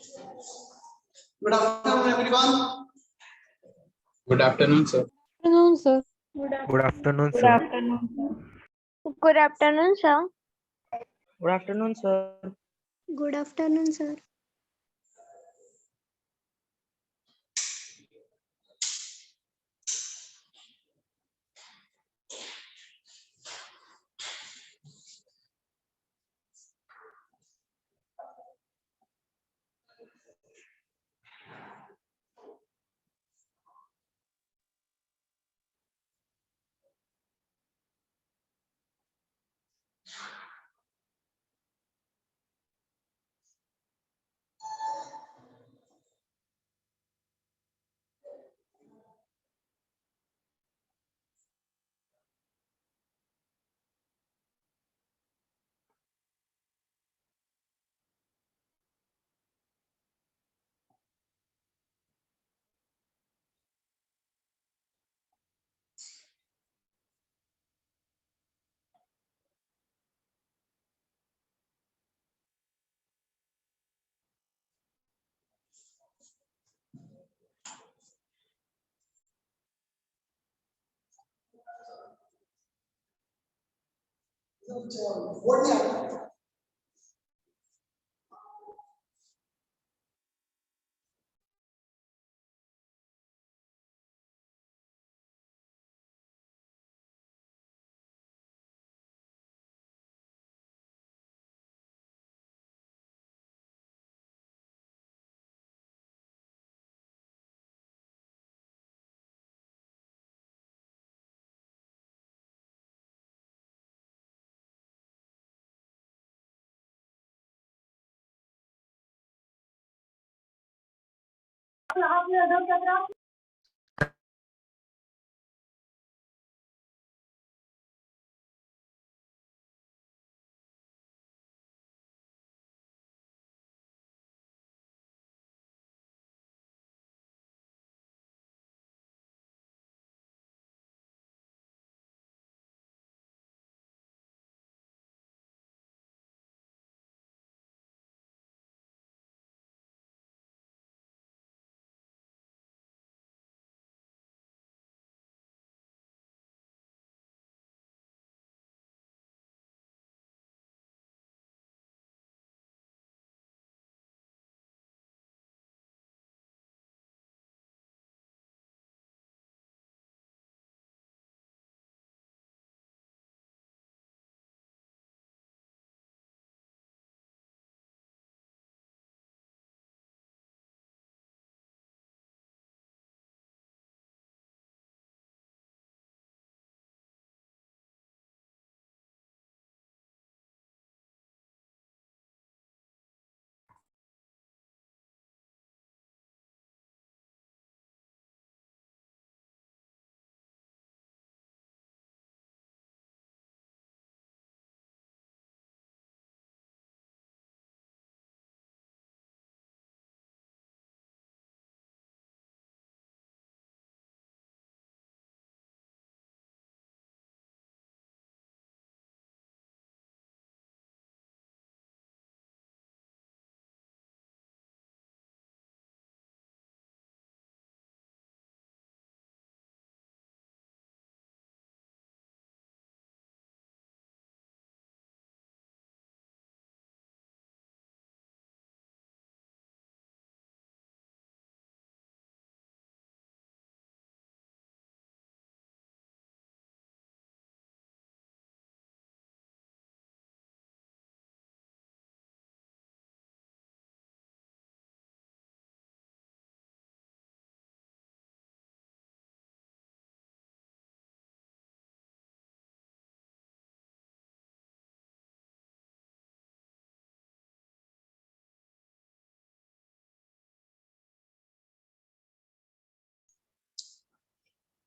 Good afternoon, everyone. Good afternoon, sir. Afternoon, sir. Good afternoon, Good sir. afternoon, sir. Good afternoon, sir. Good afternoon, sir. Good afternoon, sir. What do you have?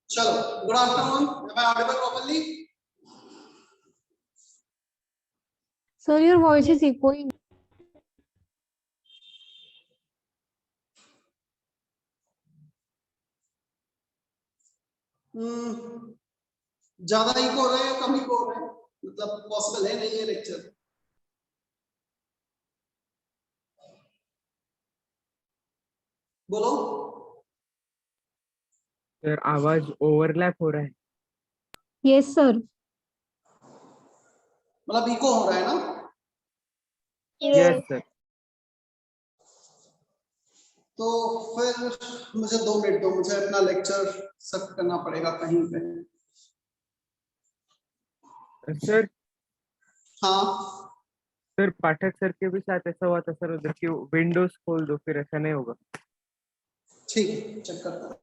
Chalo. Good afternoon. Am I audible properly? Sir, your voice is echoing. ज्यादा eco हो रहा है या कम eco हो रहा है? मतलब possible है नहीं ये लेक्चर? बोलो। सर आवाज ओवरलैप हो रहा है। Yes sir. मतलब इको हो रहा है ना? Yes sir. तो फिर मुझे 2 मिनट दो, मुझे अपना लेक्चर सेट करना पड़ेगा कहीं पे। सर हाँ सर पाठक सर के भी साथ ऐसा हुआ था सर, उधर की विंडोज खोल दो, फिर ऐसा नहीं होगा। ठीक है, चेक करता हूँ।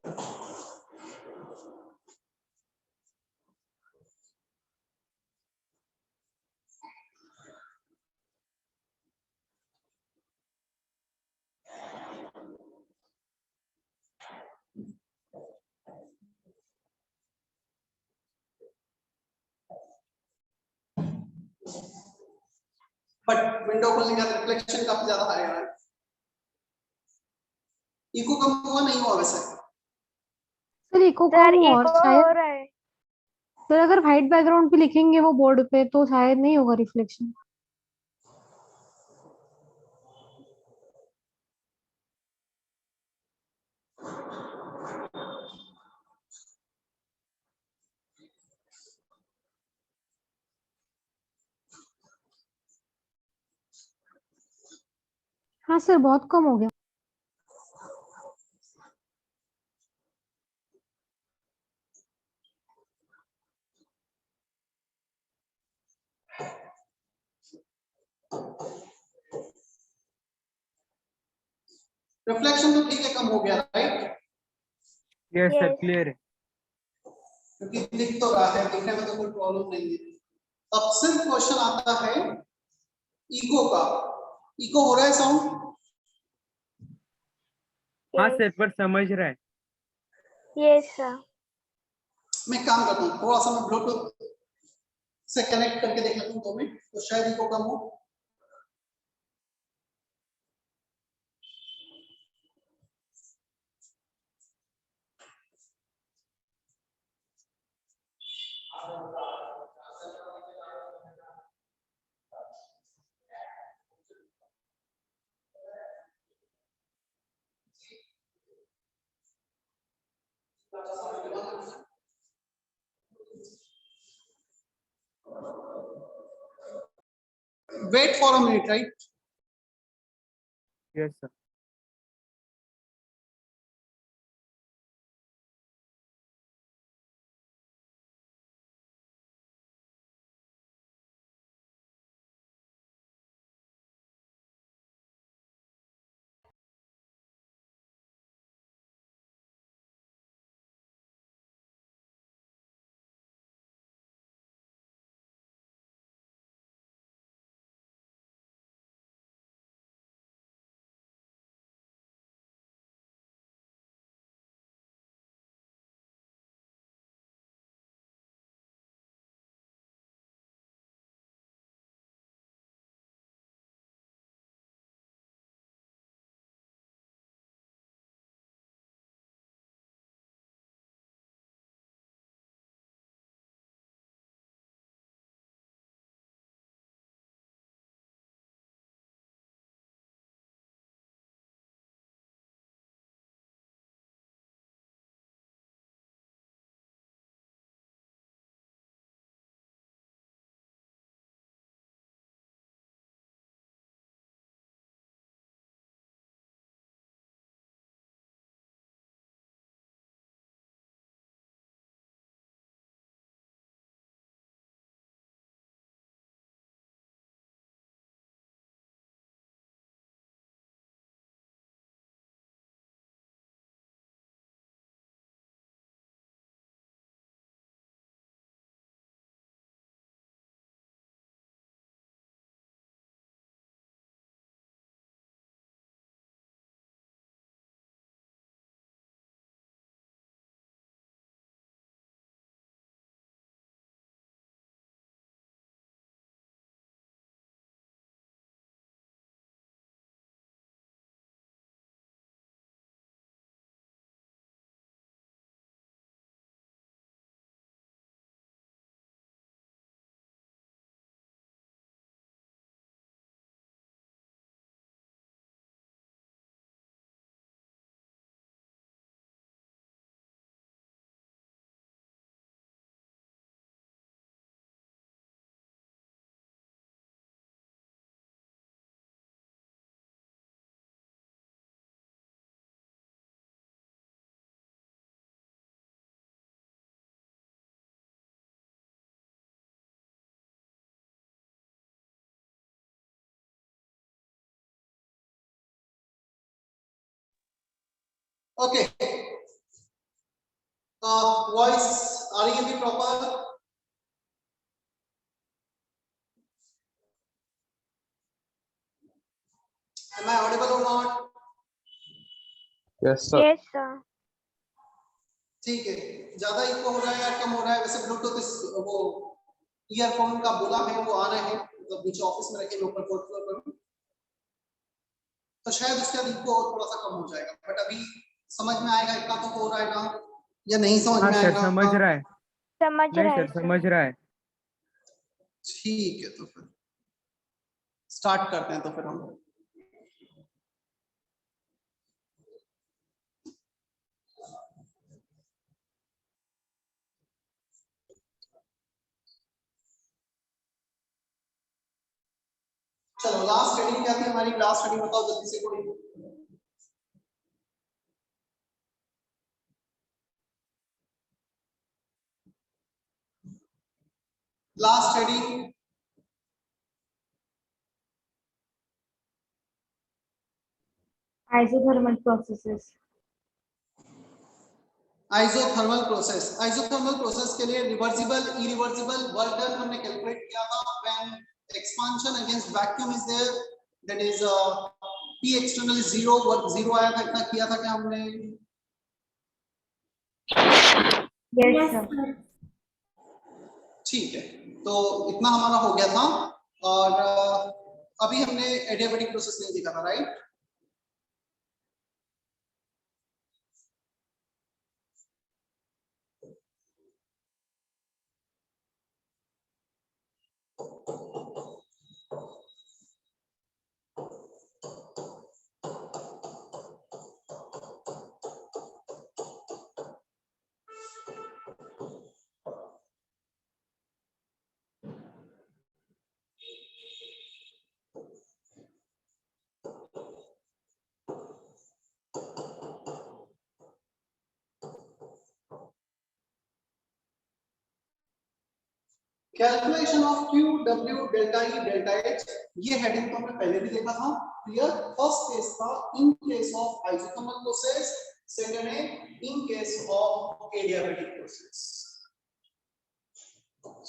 बट विंडो खोलने का रिफ्लेक्शन काफी ज्यादा आएगा। इको कम हुआ नहीं हुआ वैसे? सर इको सर कम और इको हो शायद रहा है। सर अगर व्हाइट बैकग्राउंड पे लिखेंगे वो बोर्ड पे तो शायद नहीं होगा रिफ्लेक्शन। हाँ सर बहुत कम हो गया। रिफ्लेक्शन तो ठीक है, कम हो गया right? Yes sir, Yes. Clear है। क्योंकि दिख तो रहा है, दिखने में तो कोई प्रॉब्लम नहीं है। अब सिर्फ क्वेश्चन आता है इको का। इको हो रहा है साउंड? हाँ Yes. सर, पर समझ रहा है। Yes, sir. मैं काम करता हूँ, थोड़ा सा मैं ब्लूटूथ से कनेक्ट करके देख लेता हूँ 2 मिनट, तो शायद इको कम हो। Wait for a minute, right? Yes sir. Okay, voice आ रही है भी proper? Am I audible or not? Yes, sir. Yes, sir. ठीक है, ज्यादा इको हो रहा है या कम हो रहा है? वैसे ब्लूटूथ वो ईयरफोन का बोला है वो आ रहे हैं, मतलब नीचे ऑफिस में रखे लोकल फोर्थ फ्लोर पर, तो शायद उसके बाद इको और थोड़ा सा कम हो जाएगा, बट अभी समझ में आएगा इतना तो हो रहा है ना, या नहीं समझ हाँ में सर आएगा? समझ रहा है, समझ नहीं रहा है सर सर। समझ रहा है। ठीक है, तो फिर स्टार्ट करते हैं तो फिर हम। चलो, लास्ट हेडिंग क्या थी हमारी? लास्ट हेडिंग बताओ जल्दी से कोई। Last heading isothermal processes. Isothermal process. Isothermal process के लिए रिवर्सिबल इरिवर्सिबल वर्क डन हमने कैलकुलेट किया था। When expansion against vacuum is there, that is P external is 0, work 0 आया था, इतना किया था क्या हमने? Yes, sir. ठीक है, तो इतना हमारा हो गया था। और अभी हमने एडियाबेटिक प्रोसेस नहीं देखा था, right? Calculation of Q W delta E delta H, ये हेडिंग तो हमने पहले भी देखा था। क्लियर? फर्स्ट केस था in case of isothermal process, second है in case of adiabatic process.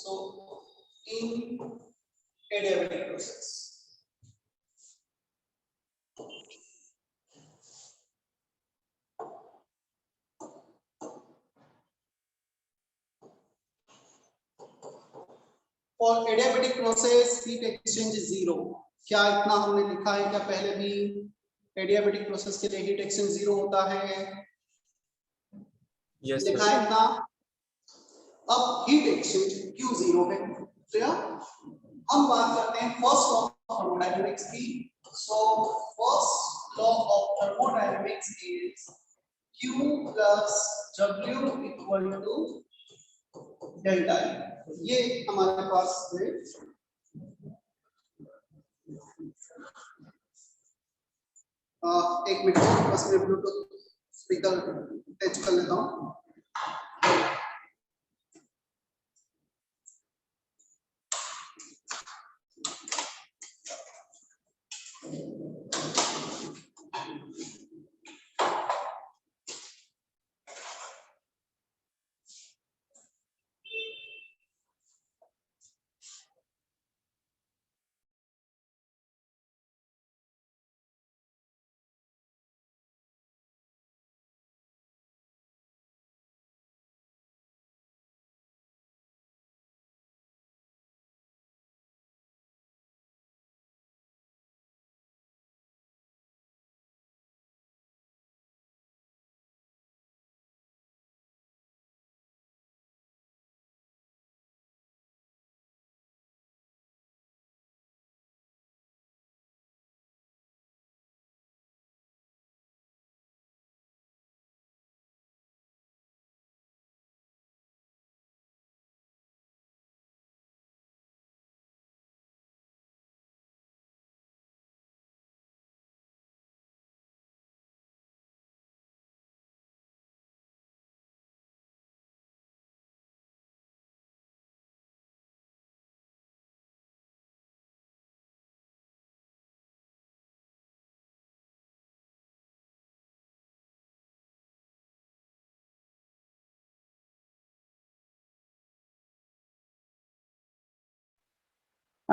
So in adiabatic process, for adiabatic process heat exchange is 0। क्या इतना हमने लिखा है क्या पहले भी? एडियाबेटिक प्रोसेस के लिए हीट एक्सचेंज 0 होता है, Yes, लिखा sir. है इतना। अब हीट एक्सचेंज Q 0 है, तो हम बात करते हैं फर्स्ट लॉ ऑफ थर्मोडायनेमिक्स की। So first law of thermodynamics is Q plus W equal to delta E। ये हमारे पास है। एक मिनट, बस मैं ब्लूटूथ स्पीकर टच कर लेता हूँ।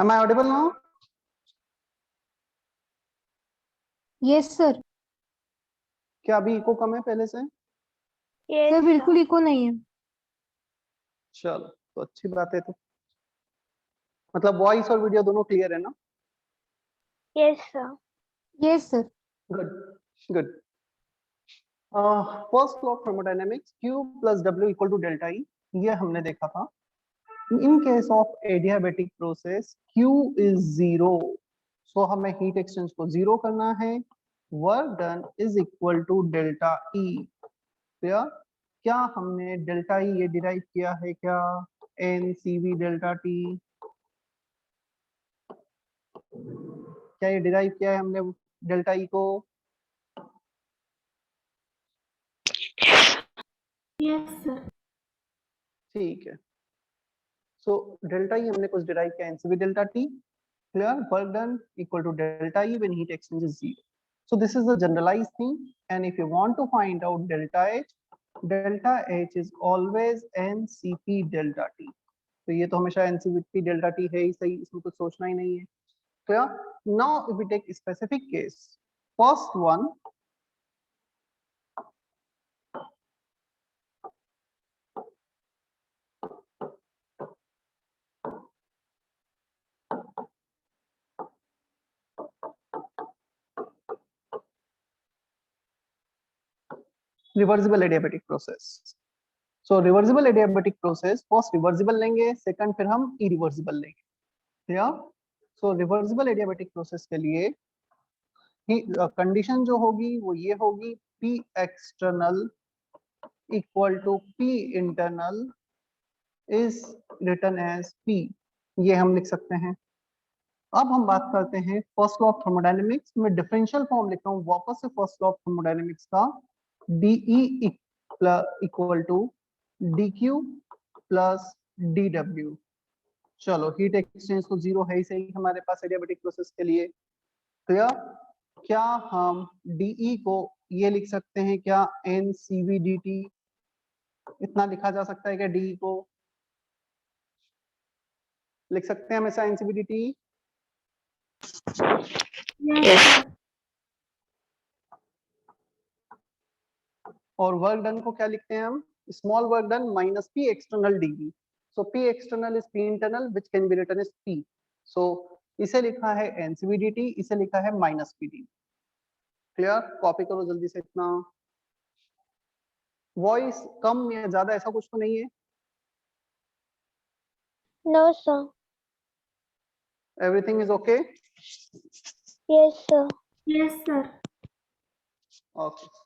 Am I audible now? Yes sir. क्या अभी इको कम है पहले से? Yes, sir sir. बिल्कुल इको नहीं है। चलो तो अच्छी बात है। तो मतलब वॉइस और वीडियो दोनों क्लियर है ना? Yes, sir. Yes sir. Good good. First law of thermodynamics, Q plus W equal to delta E, ये हमने देखा था। In case of adiabatic process Q is 0, so हमें हीट एक्सचेंज को 0 करना है। Work done is equal to delta E। क्या हमने डेल्टा E ये डिराइव किया है क्या? NCV डेल्टा T, क्या ये डिराइव किया है हमने डेल्टा E को? Yes, sir. ठीक है। सो डेल्टा E हमने कुछ डिराइव किया NCV delta T। Clear? Work done equal to delta E when heat exchange is 0. So this is the generalized thing. And if you want to find out delta H is always NCP delta T. तो ये तो हमेशा NCP delta T है ही सही, इसमें कुछ सोचना ही नहीं है। Clear? Now if we take a specific case, first one, reversible adiabatic process. So reversible adiabatic process, first reversible लेंगे, second फिर हम irreversible लेंगे। Clear? So reversible adiabatic process के लिए कंडीशन जो होगी वो ये होगी, P external equal to P internal is written as P, ये हम लिख सकते हैं। अब हम बात करते हैं फर्स्ट लॉ ऑफ थर्मोडायनेमिक्स में, डिफरेंशियल फॉर्म लिखता हूँ वापस से फर्स्ट लॉ ऑफ थर्मोडायनेमिक्स का, DE equal to DQ plus DW। चलो हीट एक्सचेंज तो 0 है ही सही हमारे पास एडियाबेटिक प्रोसेस के लिए। क्लियर? क्या हम DE को ये लिख सकते हैं क्या, NCVDT? इतना लिखा जा सकता है क्या DE को? लिख सकते हैं हमेशा NCVDT? Yes. और वर्क डन को क्या लिखते हैं हम? Small work done minus P external DB। So P external is P internal which can be written as P। So इसे लिखा है NCVDT, इसे लिखा है माइनस PD। क्लियर? कॉपी करो जल्दी से इतना। वॉइस कम या ज्यादा ऐसा कुछ तो नहीं है? No, sir. Everything is okay? Yes, sir. Yes, sir. Okay.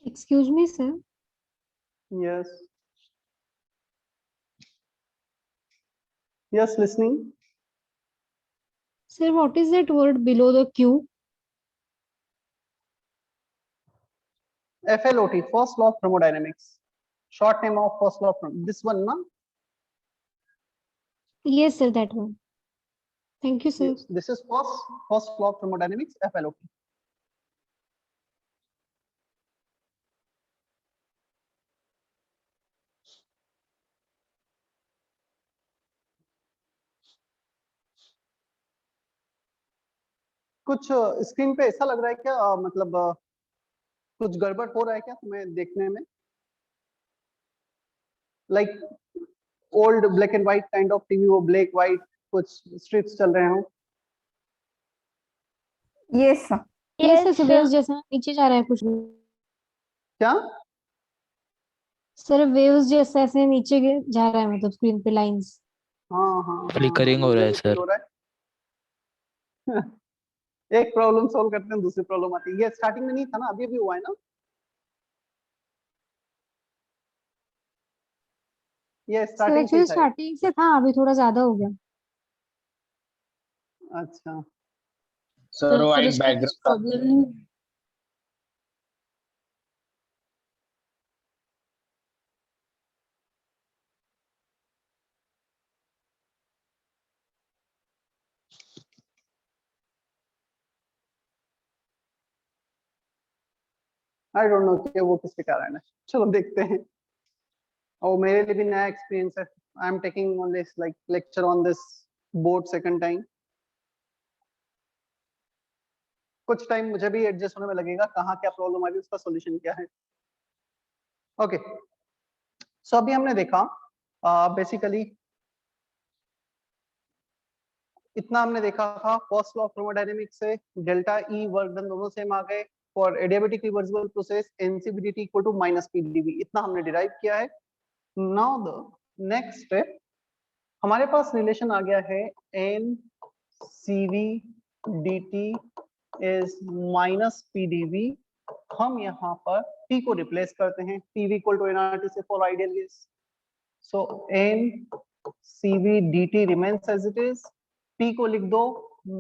Excuse me sir. Yes yes, listening. Sir what is that word below the Q? FLOT, first law of thermodynamics, short name of first law of this one na? Yes sir that one. Thank you sir. Yes, this is first law of thermodynamics, FLOT. कुछ screen पे ऐसा लग रहा है क्या, मतलब कुछ गड़बड़ हो रहा है क्या तुम्हें देखने में? Like old black and white kind of TV, वो ब्लैक व्हाइट कुछ स्ट्रिप्स चल रहे हो? Yes sir. Yes Yes, sir, sir. Waves जैसा नीचे जा रहा है कुछ। क्या? सर वेव्स जैसा ऐसे नीचे जा रहा है, मतलब स्क्रीन पे लाइंस। हाँ हाँ फ्लिकरिंग हो रहा है सर। हो रहा है। एक प्रॉब्लम सॉल्व करते हैं, दूसरी प्रॉब्लम आती है। ये स्टार्टिंग में नहीं था ना, अभी अभी हुआ है ना? ये सर स्टार्टिंग से ही एक्चुअली था। स्टार्टिंग से था, अभी थोड़ा ज्यादा हो गया। अच्छा सर तो फिर वाइट उसका कुछ बैकग्राउंड प्रॉब्लम नहीं। आई डोंट नो कि वो किसके कारण है, चलो देखते हैं। और मेरे लिए भी नया एक्सपीरियंस है, I am taking on this like lecture on this board second time. कुछ टाइम मुझे भी एडजस्ट होने में लगेगा, कहाँ क्या प्रॉब्लम आ रही है, उसका सॉल्यूशन क्या है। ओके सो अभी हमने देखा बेसिकली इतना हमने देखा था फर्स्ट लॉ ऑफ थर्मोडायनेमिक्स से डेल्टा ई वर्क डन दोनों सेम आ गए। For adiabatic reversible process n C v d T equal to minus p d V, इतना हमने डिराइव किया है। नाउ द नेक्स्ट स्टेप, हमारे पास रिलेशन आ गया है N CV dt is minus PDV. हम यहाँ पर t को रिप्लेस करते हैं, pv इक्वल टू nRT से for ideal case. So n cv dt remains as it is, t को लिख दो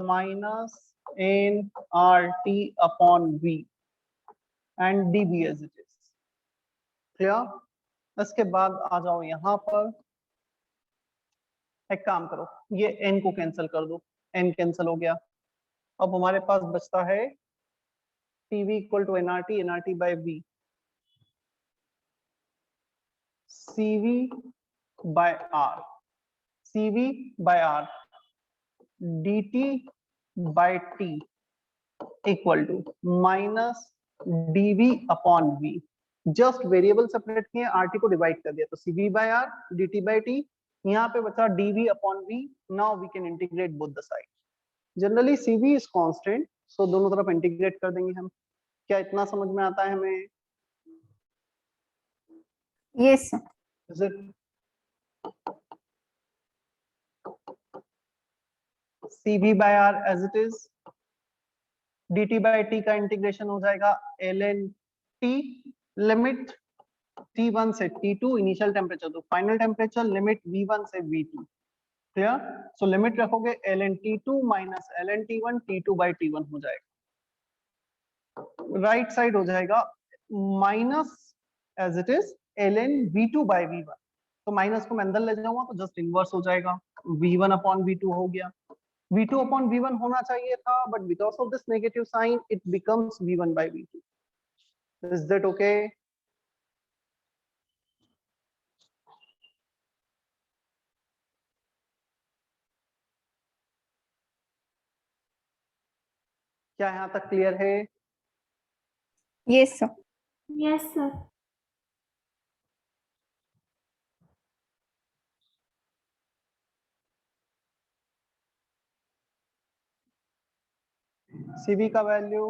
minus N R T upon V and db as it is. Clear? इसके बाद आ जाओ यहाँ पर, एक काम करो, ये n को कैंसिल कर दो, n कैंसिल हो गया। अब हमारे पास बचता है pv equal to nRT, nRT by v, cv by r, cv by r, dt by t equal to minus dv upon v। Just variable separate किए, rt को डिवाइड कर दिया, तो cv by r, dt by t, यहाँ पे बचा dv upon v। Now we can integrate both the side. Generally cv is constant, so दोनों तरफ इंटीग्रेट कर देंगे हम। क्या इतना समझ में आता है हमें? Yes sir. Is it? cv by r as it is, dt by t का इंटीग्रेशन हो जाएगा ln t, लिमिट t1 से t2 इनिशियल टेम्परेचर तो फाइनल टेम्परेचर, लिमिट v1 से v2। क्लियर? सो लिमिट रखोगे ln t2 minus ln t1, t2 by t1 हो जाएगा। Right side हो जाएगा minus as it is ln v2 by v1, तो minus को मैं अंदर ले जाऊंगा तो जस्ट इनवर्स हो जाएगा, v1 अपॉन v2 हो गया। v2 upon v1 होना चाहिए था, but because of this negative sign it becomes v1 by v2. Is that okay? क्या यहाँ तक क्लियर है? Yes sir. Yes, sir. cv का वैल्यू,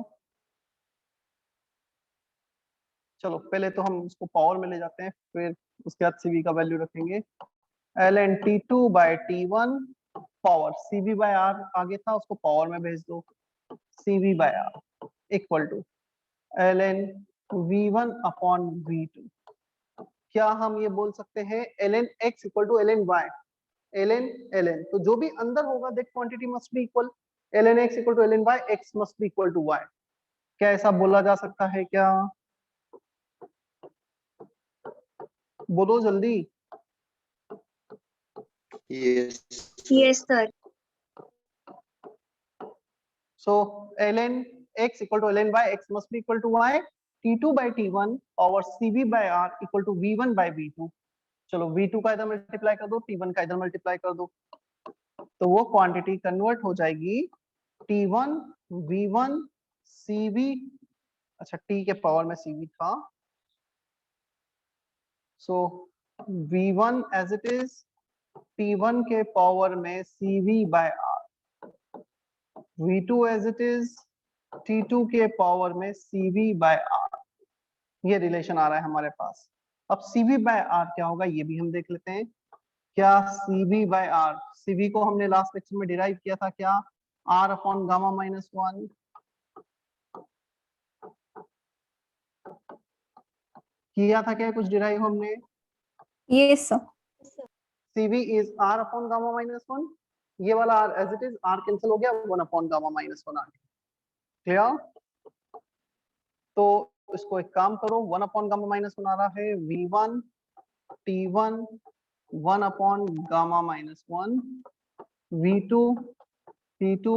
चलो पहले तो हम उसको पावर में ले जाते हैं, फिर उसके बाद cv का वैल्यू रखेंगे। ln t2 by t1 power, cv by r आगे था उसको पावर में भेज दो, cv by r equal to ln v1 upon v2। क्या हम ये बोल सकते हैं ln x equal to ln y, ln तो जो भी अंदर होगा that quantity must be equal, ln x equal to ln y, x must be equal to y। क्या ऐसा बोला जा सकता है क्या? बोलो जल्दी। Yes, sir. So ln x equal to ln y, x must be equal to y, t2 by t1 और cv by r equal to v1 by v2। चलो v2 का इधर मल्टीप्लाई कर दो, t1 का इधर मल्टीप्लाई कर दो, तो वो क्वांटिटी कन्वर्ट हो जाएगी t1 v1 cv, अच्छा t के पावर में cv था, सो v1 as it is, t1 के पावर में cv by r, v2 as it is, t2 के पावर में cv by r। ये रिलेशन आ रहा है हमारे पास। अब cv by r क्या होगा ये भी हम देख लेते हैं। क्या cv by r, cv को हमने लास्ट लेक्चर में डिराइव किया था क्या, r अपॉन गामा माइनस 1। किया था क्या कुछ डिराइव हमने? Yes sir. cv इज r अपॉन गामा माइनस 1, ये वाला r as it is, r cancel हो गया, 1 अपॉन गामा माइनस 1 आ गया। क्लियर? तो इसको एक काम करो, 1 अपॉन गामा माइनस 1 आ रहा है v1 t1 1 upon gamma minus 1, v2 t2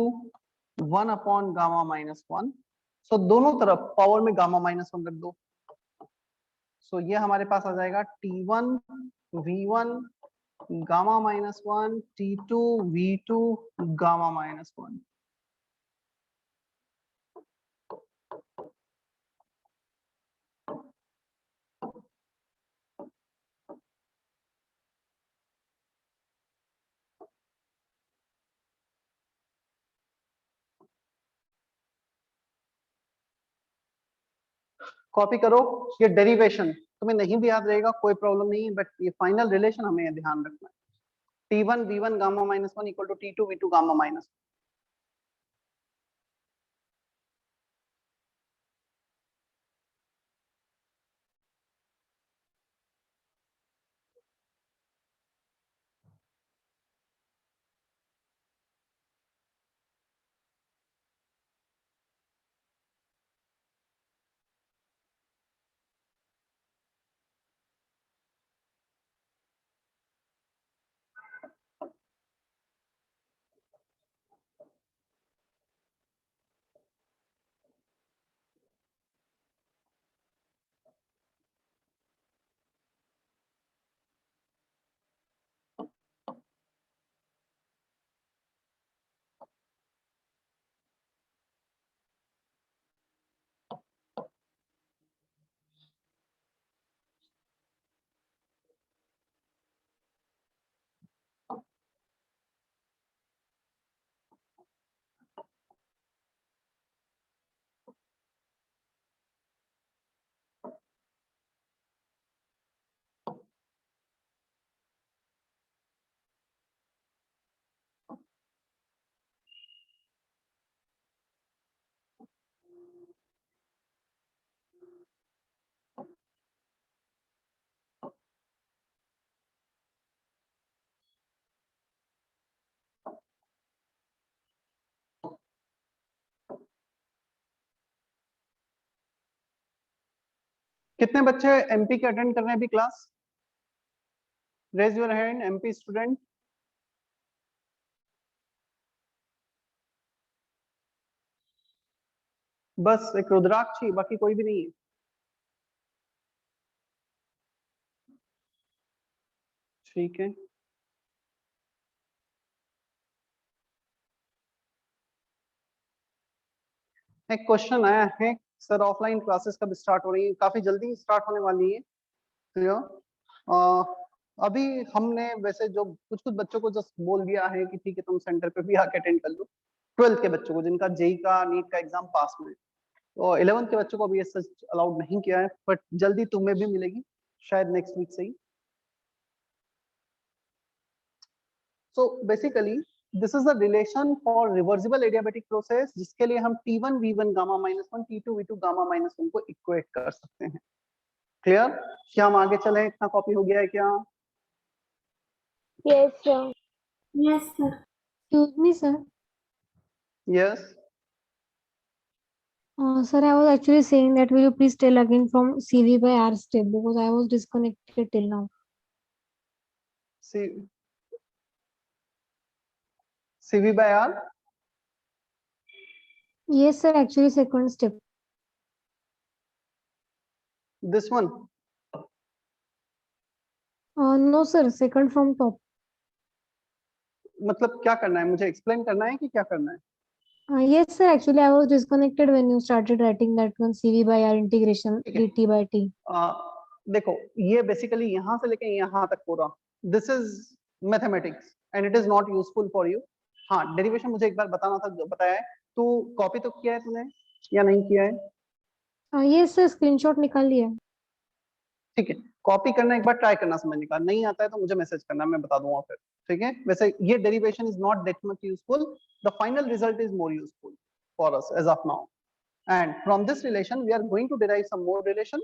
1 upon gamma minus 1। सो दोनों तरफ पावर में गामा -1 रख दो। सो ये हमारे पास आ जाएगा T1 V1 gamma -1 T2 V2 gamma -1। Copy करो। ये डेरिवेशन तुम्हें नहीं भी याद रहेगा कोई प्रॉब्लम नहीं है, बट ये फाइनल रिलेशन हमें ध्यान रखना है। T1 V1 gamma -1 equal to T2 V2 gamma -1। कितने बच्चे एमपी के अटेंड कर रहे हैं अभी class? Raise your hand MP student. बस एक रुद्राक्षी, बाकी कोई भी नहीं है। ठीक है, एक क्वेश्चन आया है सर, ऑफलाइन क्लासेस कब स्टार्ट हो रही है? काफी जल्दी स्टार्ट होने वाली है। क्लियर? अभी हमने वैसे जो कुछ कुछ बच्चों को जस्ट बोल दिया है कि ठीक है तुम सेंटर पे भी आके अटेंड कर लो। 12th के बच्चों को जिनका जेई का नीट का एग्जाम पास में, तो 11th के बच्चों को अभी सच अलाउड नहीं किया है, बट जल्दी तुम्हें भी मिलेगी, शायद नेक्स्ट वीक से ही। So basically this is the relation for reversible adiabatic process, जिसके लिए हम T1 V1 gamma -1 T2 V2 gamma -1 को इक्वेट कर सकते हैं। क्लियर? क्या हम आगे चले? इतना कॉपी हो गया है क्या? Yes, sir. Yes, sir. Excuse me, sir. Yes. Sir, I was actually saying that will you please tell again from CV by R step because I was disconnected till now. CV by R? Yes, sir. Actually, second step. This one? No, sir. Second from top. मतलब क्या करना है, मुझे explain करना है कि क्या करना है? Yes, sir. Actually, I was disconnected when you started writing that one CV by R integration dt by t. देखो ये बेसिकली यहाँ से लेके यहाँ तक पूरा, this is mathematics and it is not useful for you. हाँ, डेरिवेशन मुझे एक बार बताना था, जो बताया है। तो कॉपी तो किया है तूने या नहीं किया है? Yes, sir. Screenshot निकाल लिया। ठीक है, कॉपी करना एक बार ट्राई करना, समझने का नहीं आता है तो मुझे मैसेज करना, मैं बता दूंगा फिर। ठीक है, वैसे ये derivation is not that much useful, the final result is more useful for us as of now, and from this relation we are going to derive some more relation.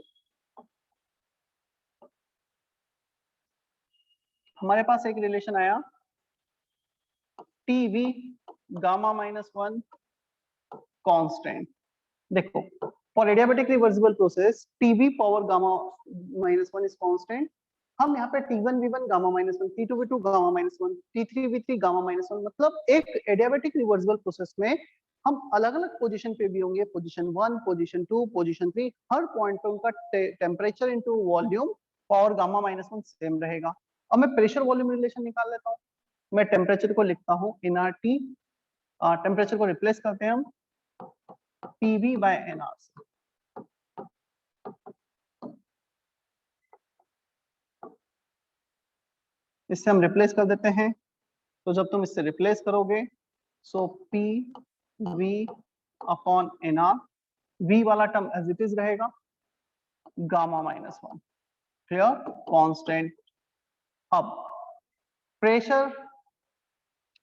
हमारे पास एक रिलेशन आया टीवी गामा -1 कांस्टेंट। देखो, for adiabatic reversible process TV power gamma -1 is constant. हम यहाँ पे T1 V1 gamma -1 T2 V2 gamma -1 T3 V3 gamma -1, मतलब एक एडियाबेटिक रिवर्सिबल प्रोसेस में हम अलग अलग पोजीशन पे भी होंगे, पोजीशन 1, पोजीशन 2, पोजीशन 3, हर पॉइंट पे उनका temperature into volume power gamma minus 1 same रहेगा। अब मैं प्रेशर वॉल्यूम रिलेशन निकाल लेता हूँ। मैं टेम्परेचर को लिखता हूँ nRT, टेम्परेचर को रिप्लेस करते हैं हम PV बाय nR से। इससे हम रिप्लेस कर देते हैं, तो जब तुम इससे रिप्लेस करोगे so P V upon n R, V वाला टर्म एज इट इज रहेगा, गामा माइनस 1, क्लियर, कांस्टेंट। अब प्रेशर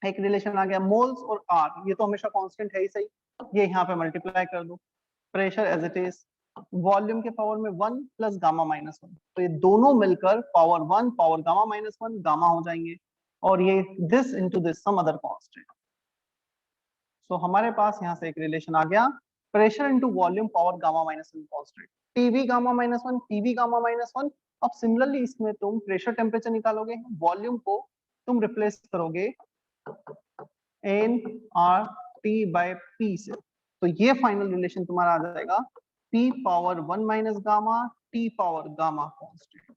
एक रिलेशन आ गया, मोल्स और आर, ये तो हमेशा कांस्टेंट है ही सही, ये यहाँ पे मल्टीप्लाई कर दो, pressure as it is, volume के पावर में 1 प्लस गामा माइनस 1, तो ये दोनों मिलकर power 1 power gamma minus 1 gamma हो जाएंगे, और ये this into this some other constant. So हमारे पास यहाँ से एक रिलेशन आ गया, pressure into volume power gamma minus 1 constant, TV gamma minus 1 TV gamma minus 1। अब सिमिलरली इसमें तुम प्रेशर टेम्परेचर निकालोगे, वॉल्यूम को तुम रिप्लेस करोगे N R T by P से, तो ये फाइनल रिलेशन तुम्हारा आ जाएगा P power 1 minus gamma T power gamma constant.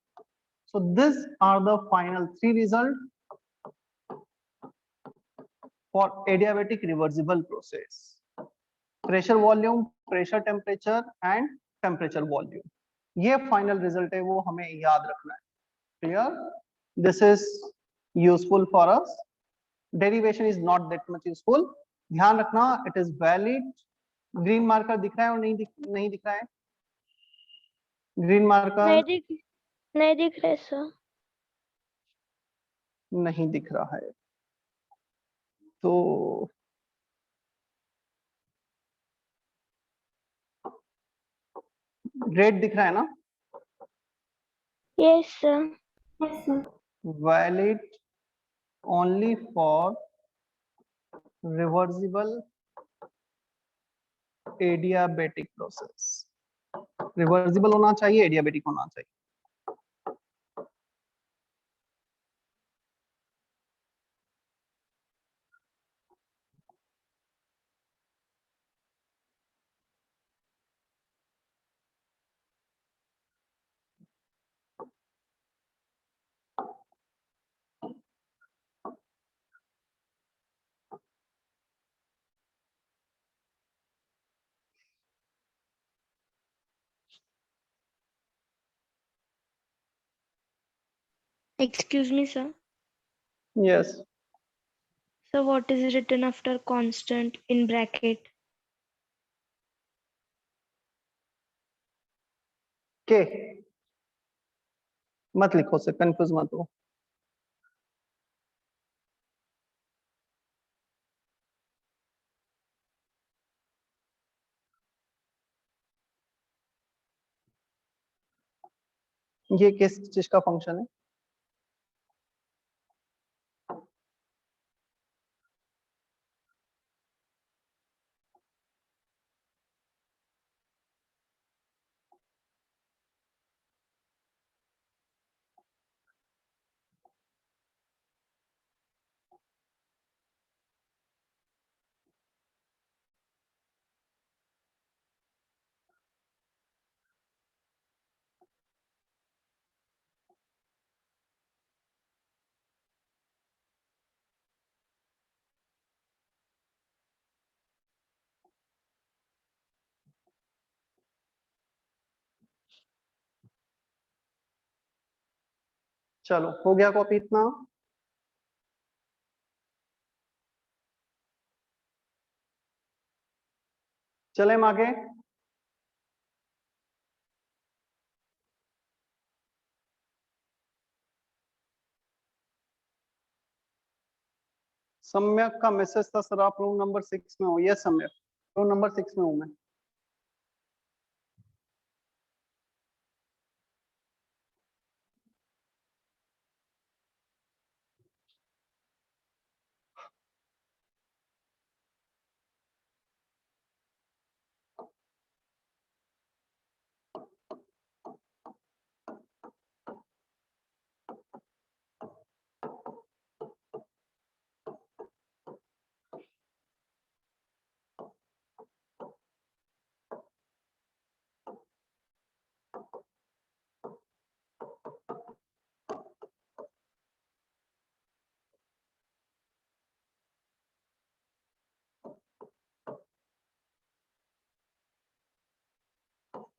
So these are the final three results for adiabatic reversible process: pressure volume, pressure temperature and temperature volume. ये final result है, वो हमें याद रखना है। Clear? This is useful for us. Derivation is not that much useful. ध्यान रखना, it is valid. Green marker दिख रहा है और नहीं दिख रहा है? Green marker नहीं दिख रहे सर। नहीं दिख रहा है, तो रेड दिख रहा है ना? Yes sir. Yes sir. Valid only for reversible adiabatic process. Reversible होना चाहिए, एडियाबेटिक होना चाहिए। Excuse me, sir. Yes, So what is written after constant in bracket? के मत लिखो, से कंफ्यूज मत हो। ये किस चीज का फंक्शन है? चलो, हो गया कॉपी इतना? चले हम आगे। सम्यक का मैसेज था सर, आप रूम नंबर 6 में हो? यस सम्यक, रूम नंबर 6 में हूं मैं।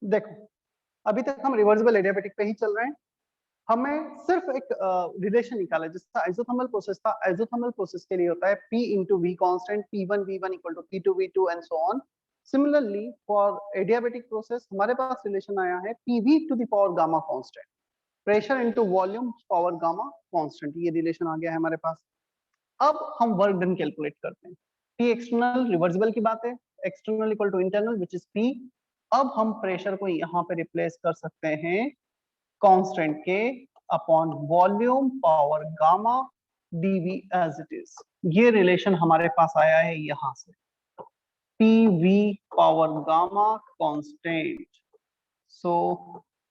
देखो अभी तक हम रिवर्सिबल एडियाबेटिक पे ही चल रहे हैं। हमें सिर्फ एक रिलेशन निकाला है, जिसका आइसोथर्मल प्रोसेस था। आइसोथर्मल प्रोसेस के लिए होता है P into V constant, P1 V1 equal to P2 V2 and so on. Similarly for adiabatic process हमारे पास रिलेशन आया है PV to the power gamma constant, pressure into volume power gamma constant, ये relation आ गया है हमारे पास। अब हम वर्क डन कैलकुलेट करते हैं। P एक्सटर्नल रिवर्सिबल की बात है, external equal to internal which is P। अब हम प्रेशर को यहाँ पे रिप्लेस कर सकते हैं कांस्टेंट के upon volume power gamma dV as it is. ये रिलेशन हमारे पास आया है यहाँ से, PV power gamma constant. So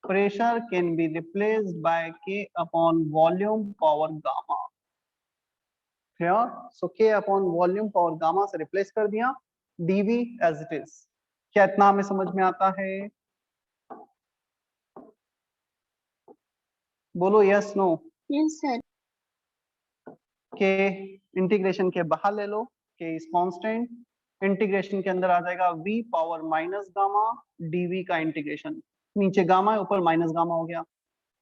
pressure can be replaced by K upon volume power gamma. Here, so K upon volume power gamma से replace कर दिया, dV as it is. क्या इतना हमें समझ में आता है? बोलो yes no. Yes, sir. K integration के बाहर ले लो, K इज कांस्टेंट, इंटीग्रेशन के अंदर आ जाएगा V power minus gamma dV का इंटीग्रेशन, नीचे गामा है ऊपर माइनस गामा हो गया,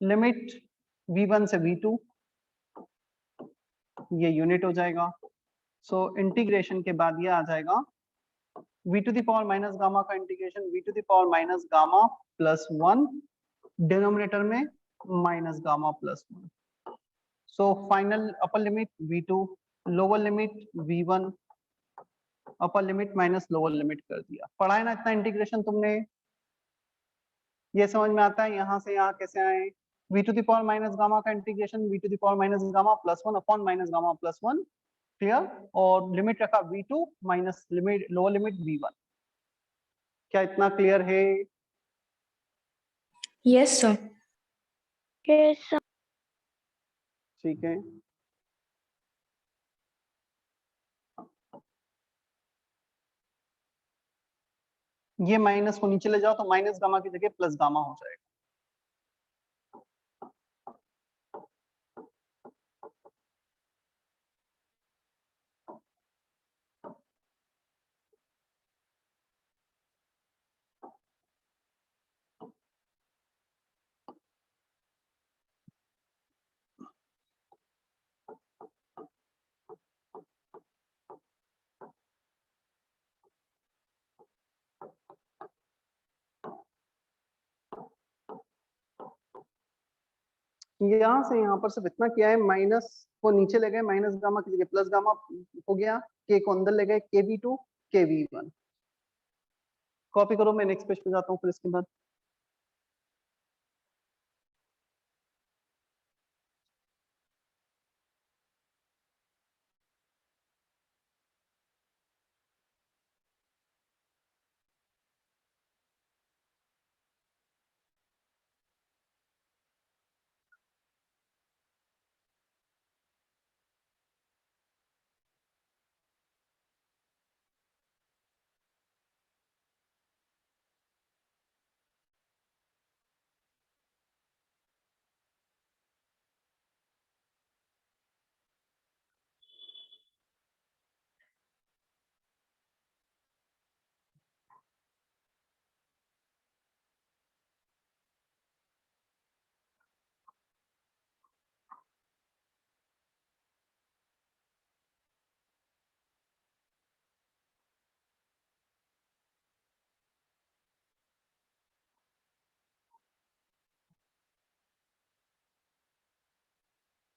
लिमिट V1 से V2 ये यूनिट हो जाएगा। सो इंटीग्रेशन के बाद ये आ जाएगा v to the power minus gamma का integration v to the power minus gamma plus 1, denominator में minus gamma plus 1। So final upper limit v2, lower limit v1, upper limit minus lower limit कर दिया। पढ़ा है ना इतना integration तुमने? ये समझ में आता है यहाँ से यहाँ कैसे आए? v to the power minus gamma का integration v to the power minus gamma plus 1 upon minus gamma plus 1, clear? और लिमिट रखा v2 minus limit lower limit v1। क्या इतना क्लियर है? Yes, sir. Yes, sir. ठीक है, ये minus को नीचे ले जाओ तो माइनस गामा की जगह प्लस गामा हो जाएगा। यहाँ से यहाँ पर सिर्फ इतना किया है, माइनस को नीचे ले गए, माइनस गामा की जगह प्लस गामा हो गया, के को अंदर ले गए, के वी टू के वी वन। कॉपी करो, मैं नेक्स्ट पेज पे जाता हूँ फिर इसके बाद।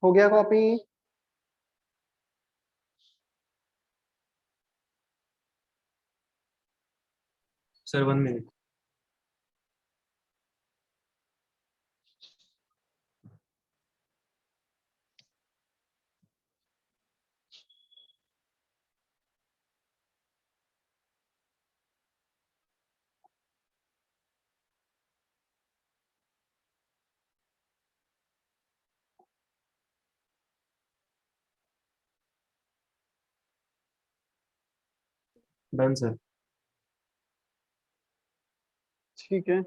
हो गया copy? Sir, 1 minute. Done, sir. ठीक है,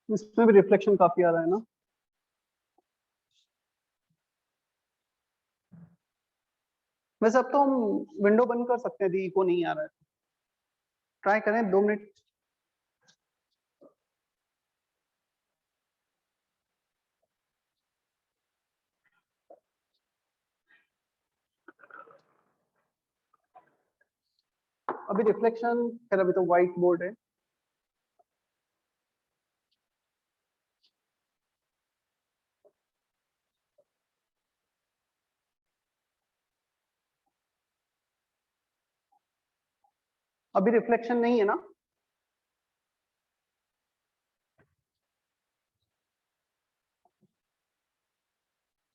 इसमें भी रिफ्लेक्शन काफी आ रहा है ना। वैसे अब तो हम विंडो बंद कर सकते हैं यदि इको नहीं आ रहा है। ट्राई करें 2 मिनट। अभी रिफ्लेक्शन, खैर अभी तो व्हाइट बोर्ड है। अभी रिफ्लेक्शन नहीं है ना।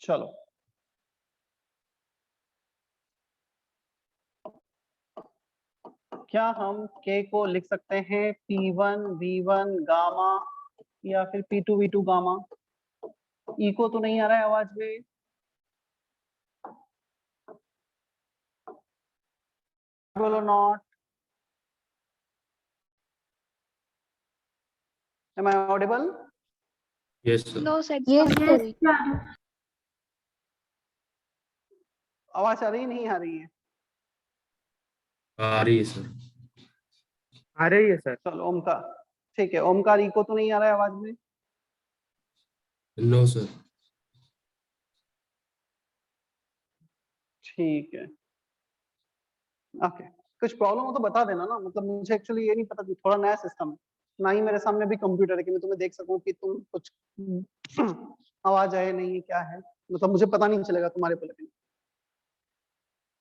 चलो क्या हम k को लिख सकते हैं P1 V1 गामा या फिर P2 V2 गामा। इको तो नहीं आ रहा है आवाज में। बोलो not. Am I audible? Yes, sir. No, sir. Yes, sir. आवाज आ रही नहीं आ रही है? आ रही है सर। आ रही है सर। चलो ओमकार, ठीक है। ओमकार, इको तो नहीं आ रहा है आवाज में? No sir. ठीक है, ओके। कुछ प्रॉब्लम हो तो बता देना ना, मतलब मुझे एक्चुअली ये नहीं पता कि थोड़ा नया सिस्टम है, ना ही मेरे सामने भी कंप्यूटर है कि मैं तुम्हें देख सकूं कि तुम कुछ आवाज है नहीं है क्या है, मतलब मुझे पता नहीं चलेगा तुम्हारे पे। लेकिन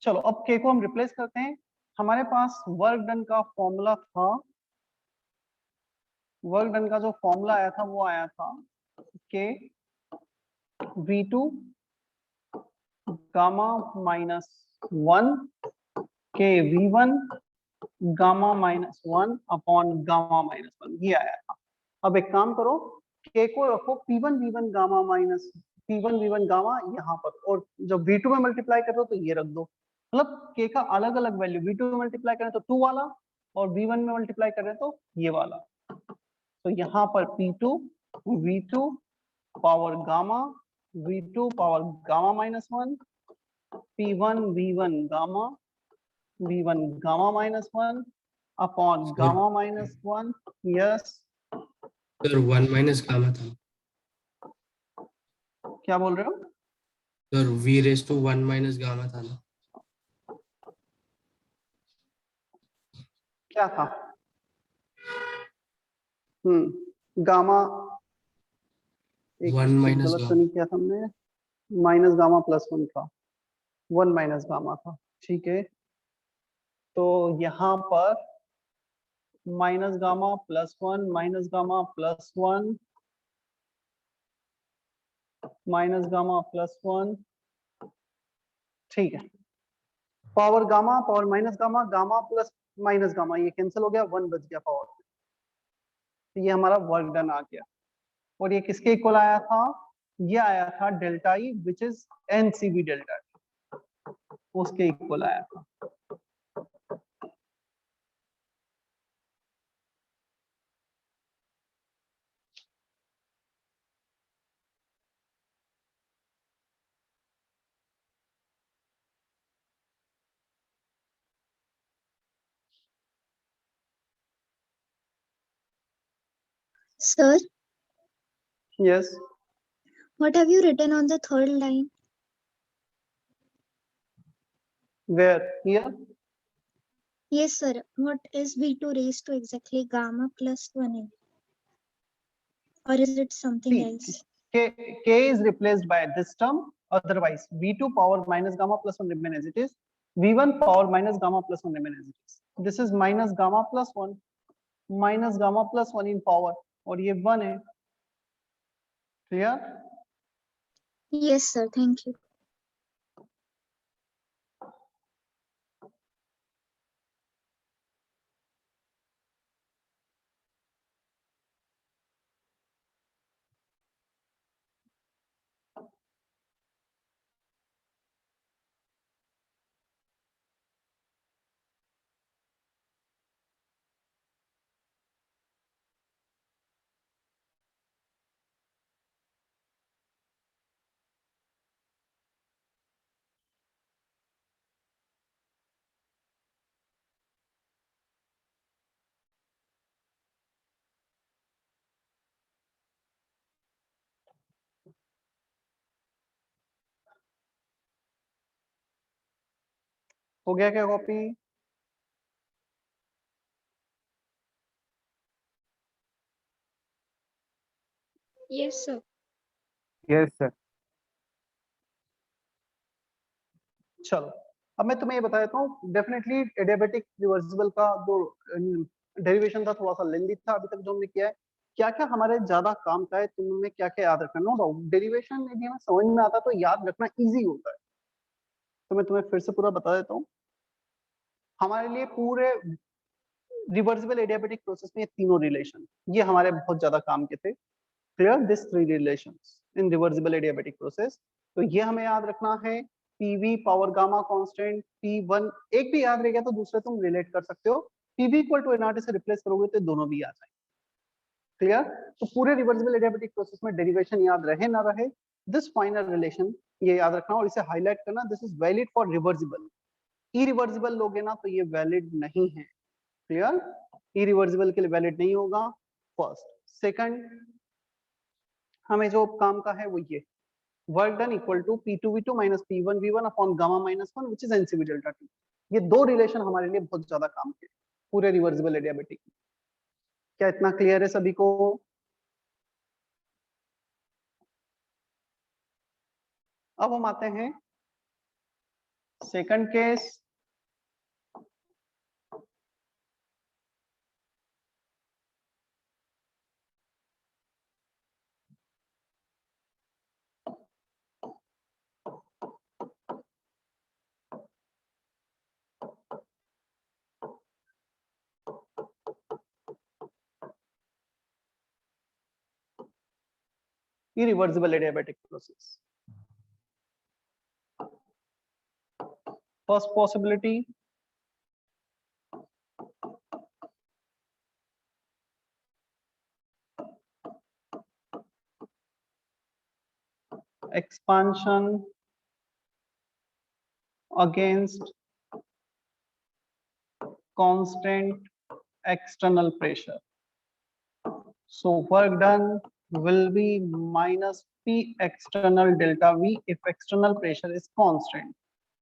चलो अब के को हम रिप्लेस करते हैं। हमारे पास वर्क डन का फॉर्मूला था, वर्क डन का जो फॉर्मूला आया था वो आया था के V2 गामा -1 के V1 गामा -1 अपॉन गामा -1, ये आया था। अब एक काम करो, के को रखो P1 V1 gamma minus P1 V1 gamma यहाँ पर, और जब V2 में मल्टीप्लाई कर रहे हो तो ये रख दो। मतलब के का अलग अलग वैल्यू, V2 में मल्टीप्लाई करें तो 2 वाला, और V1 में मल्टीप्लाई करें तो ये वाला। तो यहाँ पर P2 V2 power gamma V2 power gamma -1 P1 V1 gamma V1 gamma -1 upon Sir. Gamma -1। Yes, sir 1 minus gamma था क्या बोल रहे हो? Sir. We raise to 1 minus gamma था ना। क्या था? गामा, एक 1 कुछ माइनस गलत तो गामा। नहीं किया था हमने? माइनस गामा +1 था, 1 माइनस गामा था, ठीक है। तो यहाँ पर minus gamma +1 minus gamma +1 minus gamma +1, ठीक है। Power gamma power minus gamma, gamma plus minus gamma, ये कैंसिल हो गया, 1 बच गया पावर। तो ये हमारा वर्क डन आ गया। और ये किसके इक्वल आया था? ये आया था delta E which is NCV delta T, उसके इक्वल आया था। Sir, यस, what have you written on the third line? Where? Here? Yes, sir. What is V2 raised to exactly gamma +1? Or is it something else? K is replaced by this term, otherwise V2 power minus gamma +1 remain as it is, V1 power minus gamma +1 remain as it is. This is minus gamma +1 in power, और ये 1 है। Clear? Yes, sir. Thank you. हो गया क्या copy? Yes, sir. Yes sir. चलो अब मैं तुम्हें ये बता देता हूँ, डेफिनेटली एडियाबेटिक रिवर्सिबल का जो डेरिवेशन था थोड़ा सा लेंदी था अभी तक जो हमने किया है। क्या क्या हमारे ज्यादा काम का है, तुम्हें क्या क्या याद रखना, नो डाउट डेरिवेशन यदि हमें समझ में आता है तो याद रखना इजी होता है। तो मैं तुम्हें फिर से पूरा बता देता हूँ। हमारे लिए पूरे रिवर्सिबल एडियाबेटिक प्रोसेस में ये तीनों रिलेशन ये हमारे बहुत ज्यादा काम के थे। Clear this three relations in reversible adiabatic process. तो ये हमें याद रखना है। PV power gamma constant P1 एक भी याद रह गया तो दूसरे तुम रिलेट कर सकते हो। पीवी इक्वल टू एनआरटी से रिप्लेस करोगे तो दोनों भी आ जाएंगे। क्लियर? तो पूरे रिवर्सिबल एडियाबेटिक प्रोसेस में डेरिवेशन याद रहे ना रहे, दिस फाइनल रिलेशन ये याद रखना और इसे हाईलाइट करना, this is valid for reversible. Irreversible लोगे ना तो ये वैलिड नहीं है। क्लियर? इरिवर्सिबल के लिए वैलिड नहीं होगा। फर्स्ट सेकंड हमें जो काम का है वो ये work done equal to P2V2 minus P1V1 upon gamma minus 1 which is NCV delta T। ये दो रिलेशन हमारे लिए बहुत ज्यादा काम के पूरे रिवर्सिबल एडियाबेटिक। क्या इतना क्लियर है सभी को? अब हम आते हैं second case. Irreversible adiabatic process. First possibility, expansion against constant external pressure. So work done will be minus P external delta V if external pressure is constant.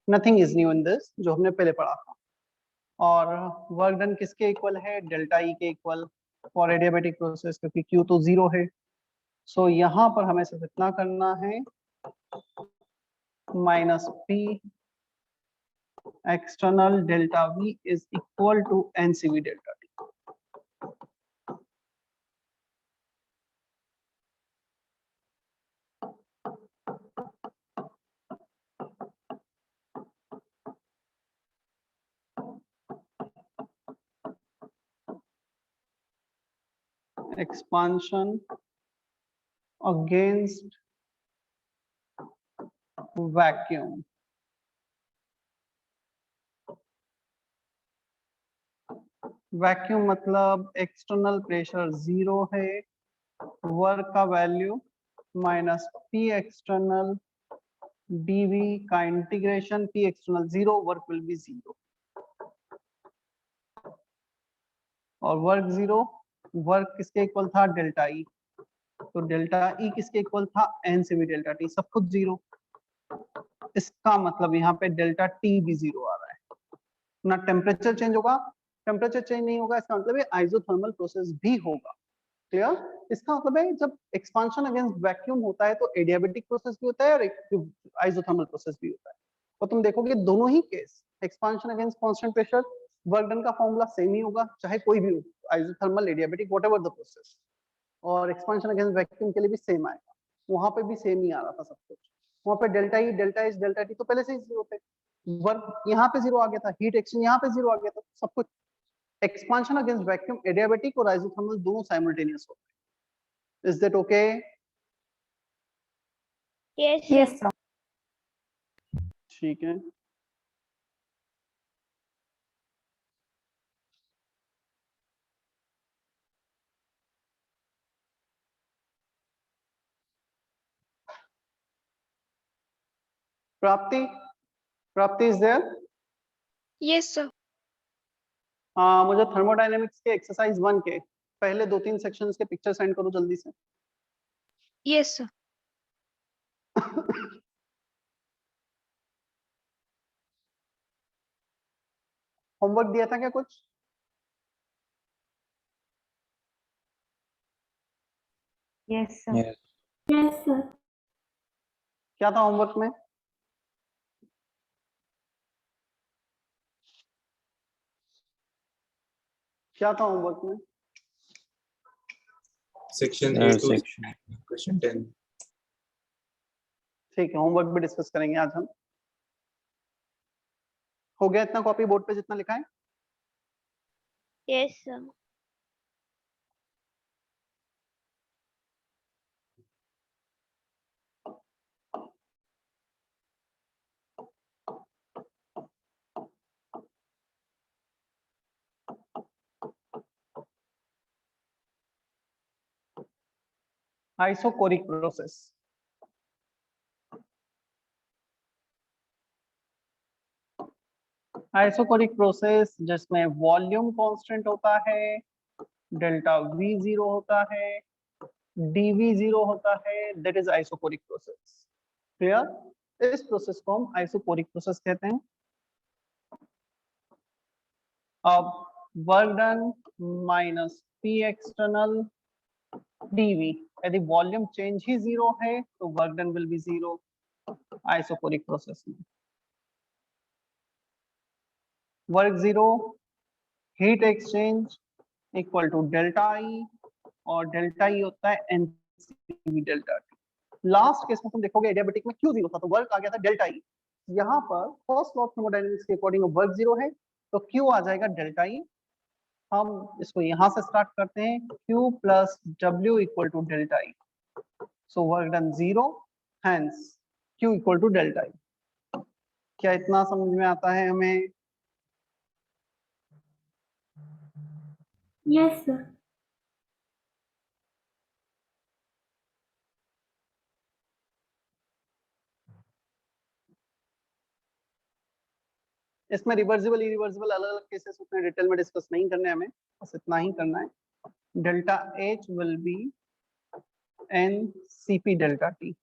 Nothing is new in this, जो हमने पहले पढ़ा था। और work done किसके equal है? Delta E के equal for adiabatic process, क्योंकि Q तो 0 है। सो यहाँ पर हमें सिर्फ इतना करना है, minus P external delta V is equal to NCV delta T. Expansion against vacuum. Vacuum मतलब एक्सटर्नल प्रेशर 0 है, वर्क का value minus P external dv का integration P external 0, work will be 0 और वर्क 0, वर्क किसके equal था? Delta ई। तो delta E किसके equal था? NCV डेल्टा टी, सब कुछ 0। इसका मतलब यहाँ पे डेल्टा टी भी 0 आ रहा है ना। टेम्परेचर चेंज होगा, टेम्परेचर चेंज नहीं होगा, इसका मतलब है आइसोथर्मल प्रोसेस भी होगा। क्लियर? इसका मतलब है जब एक्सपांशन अगेंस्ट वैक्यूम होता है तो एडियाबेटिक प्रोसेस भी होता है और आइसोथर्मल प्रोसेस भी होता है। और तुम देखोगे दोनों ही case, expansion against constant pressure, work done का फॉर्मूला सेम ही होगा, चाहे कोई भी हो, isothermal, adiabatic, whatever the process. और एक्सपांशन अगेंस्ट वैक्यूम के लिए भी सेम आएगा, वहां पे भी सेम ही आ रहा था सब कुछ। वहां पे delta E, delta H, delta T तो पहले से ही 0 थे, वर्क यहाँ पे 0 आ गया था, हीट एक्सचेंज यहाँ पे 0 आ गया था, सब कुछ। एक्सपांशन अगेंस्ट वैक्यूम एडियाबेटिक और आइसोथर्मल दोनों साइमल्टेनियस होते हैं। Is that okay? Yes, Yes, sir. sir. ठीक है। प्राप्ति, प्राप्ति इज देयर? Yes, sir. हाँ, मुझे थर्मोडायनेमिक्स के एक्सरसाइज 1 के पहले 2-3 सेक्शंस के पिक्चर सेंड करो जल्दी से। Yes, sir. होमवर्क दिया था क्या कुछ? Yes, sir. Yes. Yes, sir. क्या था होमवर्क में? क्या था होमवर्क में? Section 8 to Section. question 10. ठीक है, होमवर्क भी डिस्कस करेंगे आज हम। हो गया इतना कॉपी बोर्ड पे जितना लिखा है? Yes, sir. Isochoric process. Isochoric process जिसमें वॉल्यूम कांस्टेंट होता है, डेल्टा वी जीरो होता है, डीवी जीरो होता है, that is isochoric process. Clear? इस प्रोसेस को हम आइसोकोरिक प्रोसेस कहते हैं। अब work done minus P external dV, यदि वॉल्यूम चेंज ही जीरो है तो work done will be zero isochoric process में। Work zero, heat exchange equal to delta E, और डेल्टा ई होता है n C v delta T. Last case में तुम देखोगे एडियाबेटिक में क्यू जीरो था तो वर्क आ गया था डेल्टा ई। यहाँ पर फर्स्ट लॉ ऑफ थर्मोडायनेमिक्स के अकॉर्डिंग वर्क जीरो है तो क्यू आ जाएगा डेल्टा ई। हम इसको यहाँ से स्टार्ट करते हैं, Q plus W equal to delta E, so work done zero, hence Q equal to delta E. क्या इतना समझ में आता है हमें? Yes, sir. इसमें रिवर्सिबल इरिवर्सिबल अलग अलग केसेस उतने डिटेल में डिस्कस नहीं करने हमें, बस इतना ही करना है। Delta H will be n CP delta T।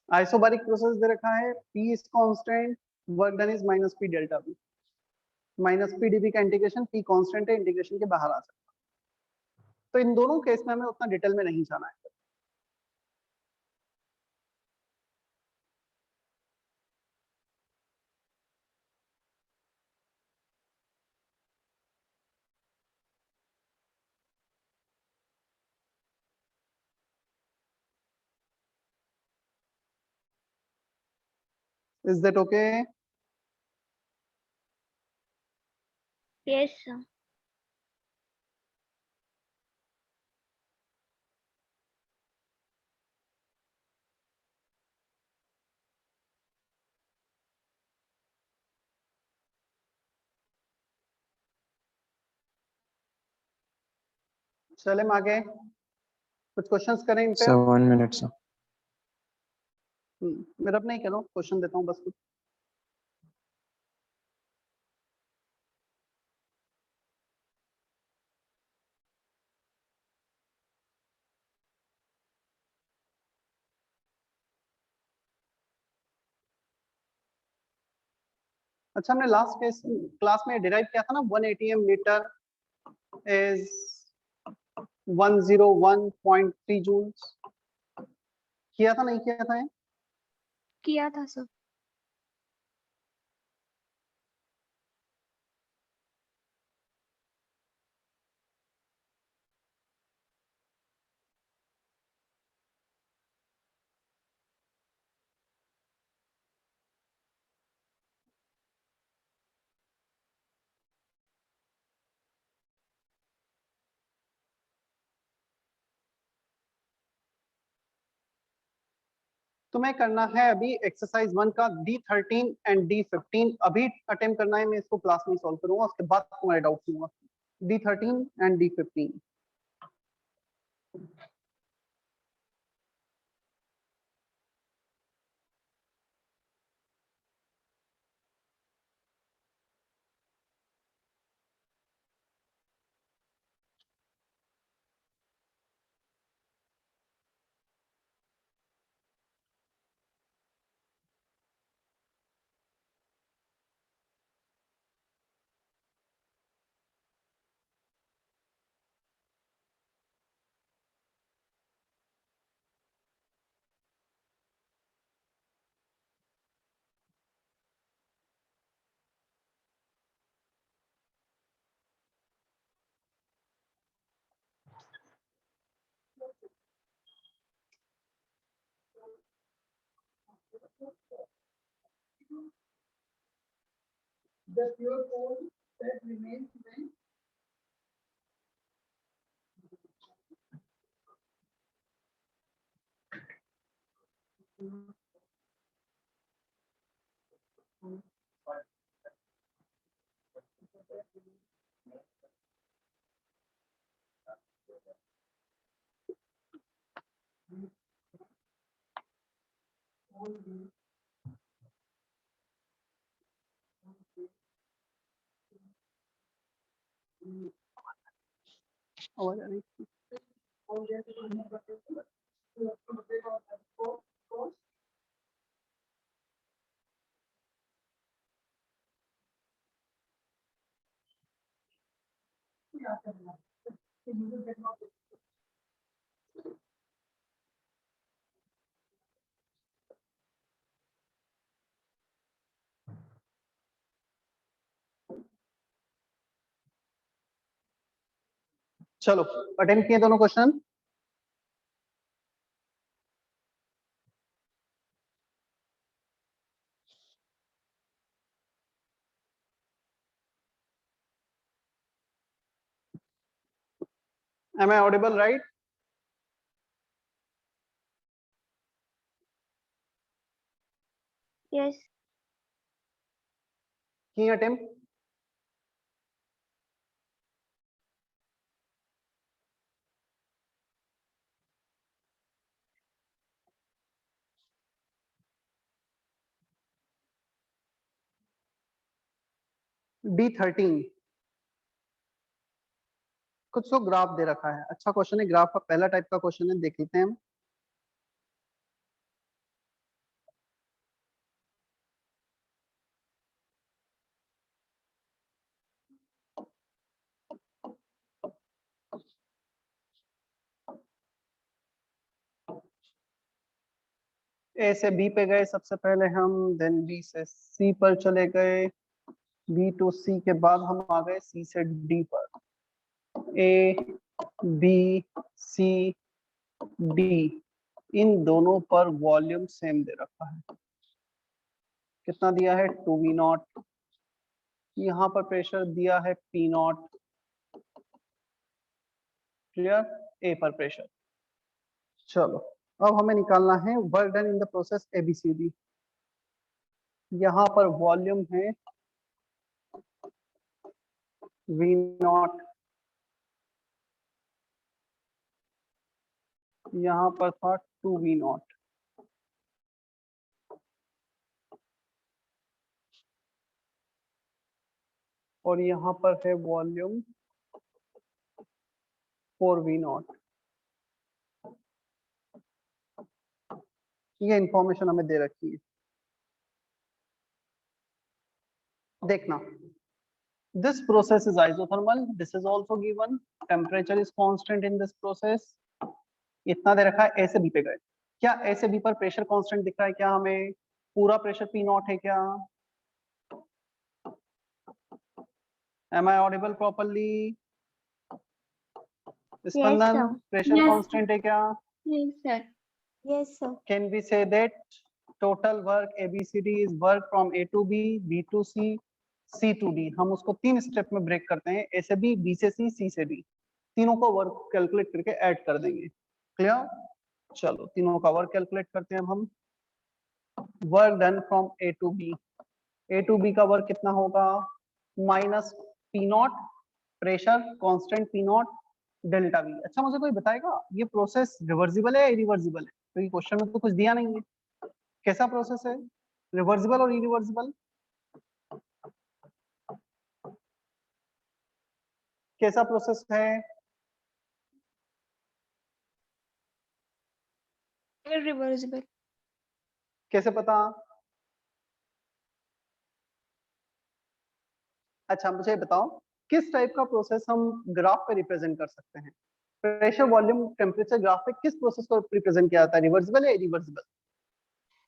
Isobaric process दे रखा है, P is constant, work done is minus P delta V। Minus P dV का इंटीग्रेशन, P कांस्टेंट है, इंटीग्रेशन के बाहर आ सकता है। तो इन दोनों केस में हमें उतना डिटेल में नहीं जाना है। Is that okay? Yes, sir. चले हम आगे, कुछ क्वेश्चंस करें इन पे। So 1 minute, sir. मेरा अपना ही करो, क्वेश्चन देता हूँ बस कुछ। अच्छा, हमने लास्ट क्लास में डिराइव किया था ना, 1 atm लीटर इज 101.3 जूल्स। किया था नहीं किया था? किया था सर। तुम्हें करना है अभी एक्सरसाइज 1 का D13 एंड D15 अभी अटेम्प्ट करना है, मैं इसको क्लास में सॉल्व करूंगा, उसके बाद तुम्हारे डाउट लूंगा। D13 and D15। The pure pole that remains when आवाज आ रही है? चलो अटेम्प्ट किए दोनों question. Am I audible, right? Yes. Key attempt. D13 कुछ तो ग्राफ दे रखा है, अच्छा क्वेश्चन है, ग्राफ का पहला टाइप का क्वेश्चन है, देख लेते हैं हम। ए से बी पे गए सबसे पहले हम, देन बी से सी पर चले गए, बी टू सी के बाद हम आ गए सी से डी पर। ए बी सी डी इन दोनों पर वॉल्यूम सेम दे रखा है, कितना दिया है 2V0, यहाँ पर प्रेशर दिया है P0, क्लियर, ए पर प्रेशर। चलो अब हमें निकालना है work done in the process ABCD। यहाँ पर वॉल्यूम है V0, यहाँ पर था 2V0, और यहाँ पर है वॉल्यूम 4V0। ये इंफॉर्मेशन हमें दे रखी है, देखना। This process is isothermal. This is also given. Temperature is constant in this process. इतना दे रखा है। ए से बी पे गए, क्या ए से बी पर प्रेशर कांस्टेंट दिख रहा है क्या? हमें पूरा प्रेशर P0 है क्या? Am I audible properly? Spandan, pressure constant है क्या? Yes, sir. Yes, sir. Can we say that total work ABCD is work from A to B, B to C, C to D? हम उसको 3 step में break करते हैं, A से B, B से C, C से D, तीनों को वर्क कैलकुलेट करके ऐड कर देंगे। क्लियर? चलो तीनों का वर्क कैलकुलेट करते हैं अब हम। Work done from A to B, A to B का वर्क कितना होगा, minus P naught pressure constant P naught delta V. अच्छा मुझे कोई बताएगा ये प्रोसेस रिवर्सिबल है इरिवर्सिबल है, क्योंकि क्वेश्चन में तो कुछ दिया नहीं है। कैसा प्रोसेस है, रिवर्सिबल और इरिवर्सिबल, कैसा प्रोसेस है? Irreversible. कैसे पता? अच्छा मुझे बताओ किस टाइप का प्रोसेस हम ग्राफ पे रिप्रेजेंट कर सकते हैं? प्रेशर वॉल्यूम टेम्परेचर ग्राफ पे किस प्रोसेस को रिप्रेजेंट किया जाता है, रिवर्सिबल या इरिवर्सिबल?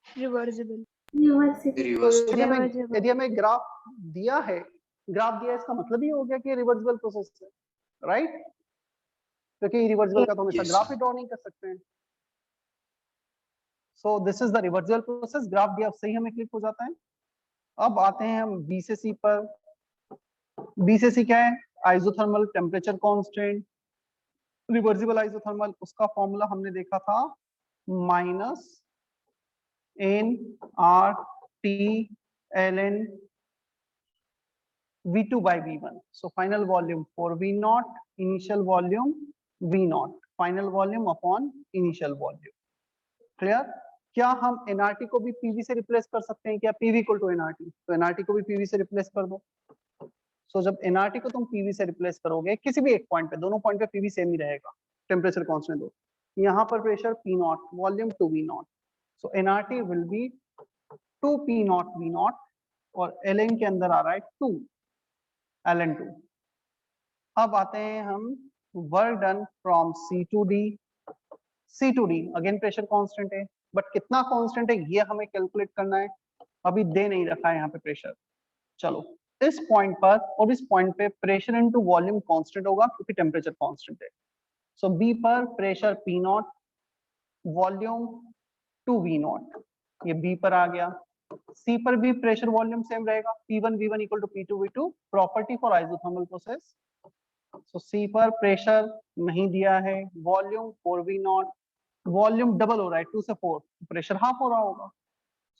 Reversible. तो Reversible. यदि हमें ग्राफ दिया है, ग्राफ दिया है, इसका मतलब ही हो गया कि रिवर्सिबल प्रोसेस है, राइट? क्योंकि रिवर्सिबल का तो हमेशा Yes, ग्राफ sir. ही ड्रॉ नहीं कर सकते हैं। So this is the reversible process, graph दिया सही हमें क्लिक हो जाता है। अब आते हैं हम बी से सी पर। बी से सी क्या है, isothermal temperature constant. Reversible isothermal उसका फॉर्मूला हमने देखा था minus N R T L N V2 by V1. So final volume for V naught, initial volume V naught, final volume upon initial volume. Clear? क्या हम nRT को भी PV से replace कर सकते हैं क्या? PV इक्वल टू nRT, तो nRT को भी PV से रिप्लेस कर दो। सो जब nRT को तुम PV से रिप्लेस करोगे किसी भी एक पॉइंट पे, दोनों पॉइंट पे PV सेम ही रहेगा, टेम्परेचर कांस्टेंट दो। यहाँ पर pressure P not, volume 2V not, so nRT will be 2P not V not और ln के अंदर आ रहा है 2 ln2। अब आते हैं हम work done from C to D। C to D again pressure constant है, बट कितना कांस्टेंट है ये हमें कैलकुलेट करना है, अभी दे नहीं रखा है यहाँ पे प्रेशर। चलो इस पॉइंट पर और इस पॉइंट पे प्रेशर इनटू वॉल्यूम कांस्टेंट होगा क्योंकि टेम्परेचर कांस्टेंट है। सो B पर pressure P not, volume 2V not, ये B पर आ गया। C पर भी प्रेशर वॉल्यूम सेम रहेगा, P1 V1 equal to P2 V2, property for isothermal process. So C पर प्रेशर नहीं दिया है, volume 4V not, volume double हो रहा है 2 से 4, प्रेशर हाफ हो रहा होगा,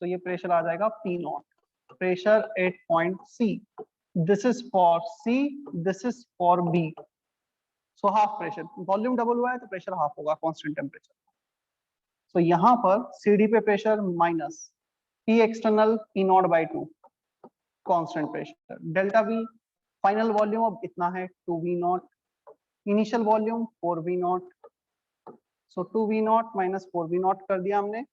सो ये प्रेशर आ जाएगा P not, pressure at point C। This is for C, this is for B। So half pressure, volume double हुआ है तो प्रेशर हाफ होगा कांस्टेंट टेम्परेचर। सो यहाँ पर CD पे pressure minus P external P not by 2 constant pressure, delta V final volume अब इतना है 2V not, initial volume 4V not, so 2V not minus 4V not कर दिया हमने,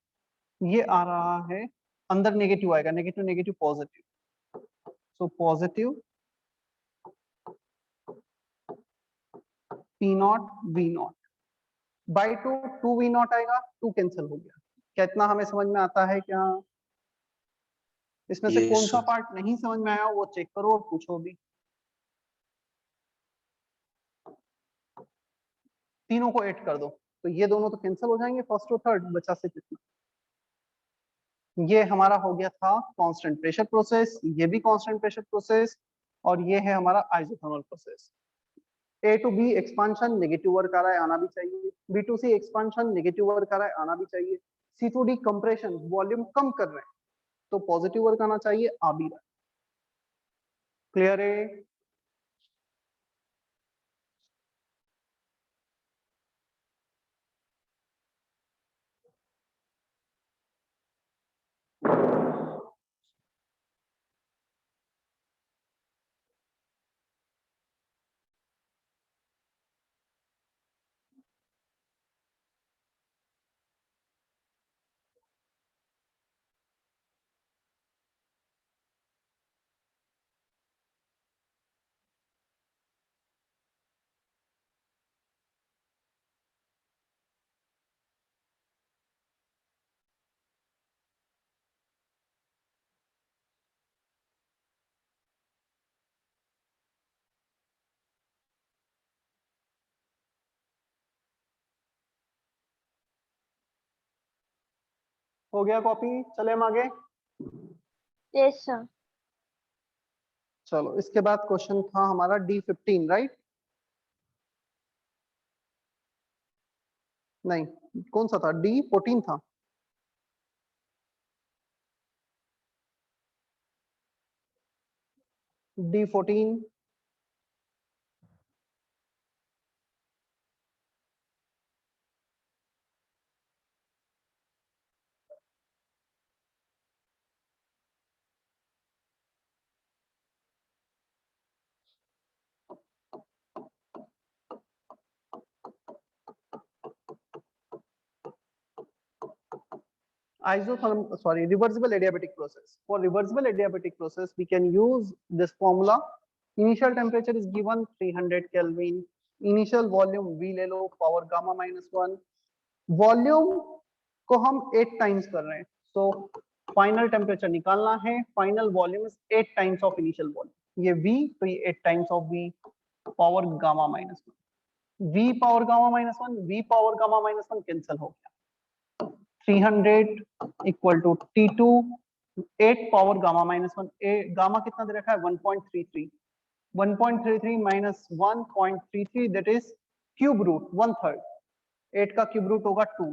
ये आ रहा है अंदर नेगेटिव आएगा, negative negative positive, so positive P not V not by 2, 2V not आएगा, 2 कैंसिल हो गया। क्या इतना हमें समझ में आता है क्या? इसमें से Yes, कौन सा sir. पार्ट नहीं समझ में आया वो चेक करो और पूछो भी। तीनों को ऐड कर दो तो ये दोनों तो कैंसिल हो जाएंगे, फर्स्ट और थर्ड, बचा से कितना? ये हमारा हो गया था कांस्टेंट प्रेशर प्रोसेस, ये भी कांस्टेंट प्रेशर प्रोसेस, और ये है हमारा isothermal process. A to B expansion negative work आ रहा है, आना भी चाहिए। B to C expansion negative work आ रहा है, आना भी चाहिए। C to D compression volume कम कर रहे हैं तो पॉजिटिव वर्क आना चाहिए, आ भी रहा है। क्लियर है? हो गया कॉपी, चले हम आगे। Yes, sir. चलो इसके बाद क्वेश्चन था हमारा D15, राइट? नहीं, कौन सा था? D14 था। D14, reversible adiabatic process. For reversible adiabatic process, we can use this formula. Initial temperature is given 300 Kelvin. Initial volume V ले लो, power gamma -1. Volume को हम 8 times कर रहे हैं. So final temperature निकालना है. Final volume is 8 times of initial volume. ये V, तो ये 8 times of V, power gamma -1. V power gamma -1, V power gamma -1 cancel हो गया. 300 equal to T2, 8 power gamma -1. Gamma कितना दे रखा है? 1.33. 1.33 minus 1.33, that is cube root 1/3. 8 का cube root होगा 2.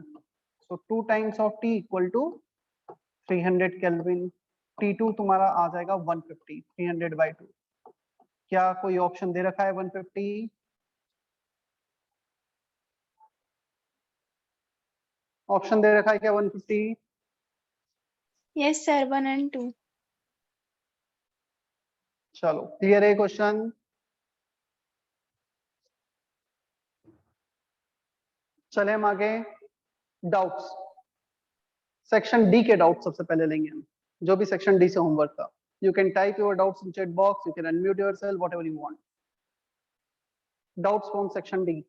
So 2 times of T equal to 300 Kelvin. T2 तुम्हारा आ जाएगा 150. 300 by 2. क्या कोई ऑप्शन दे रखा है 150? ऑप्शन दे रखा है क्या 150? Yes, sir. 1 and 2. चलो क्लियर है क्वेश्चन? चले हम आगे. डाउट्स, सेक्शन डी के डाउट सबसे पहले लेंगे हम, जो भी सेक्शन डी से होमवर्क था. You can type your doubts in chat box, you can unmute yourself, whatever you want. Doubts from section D.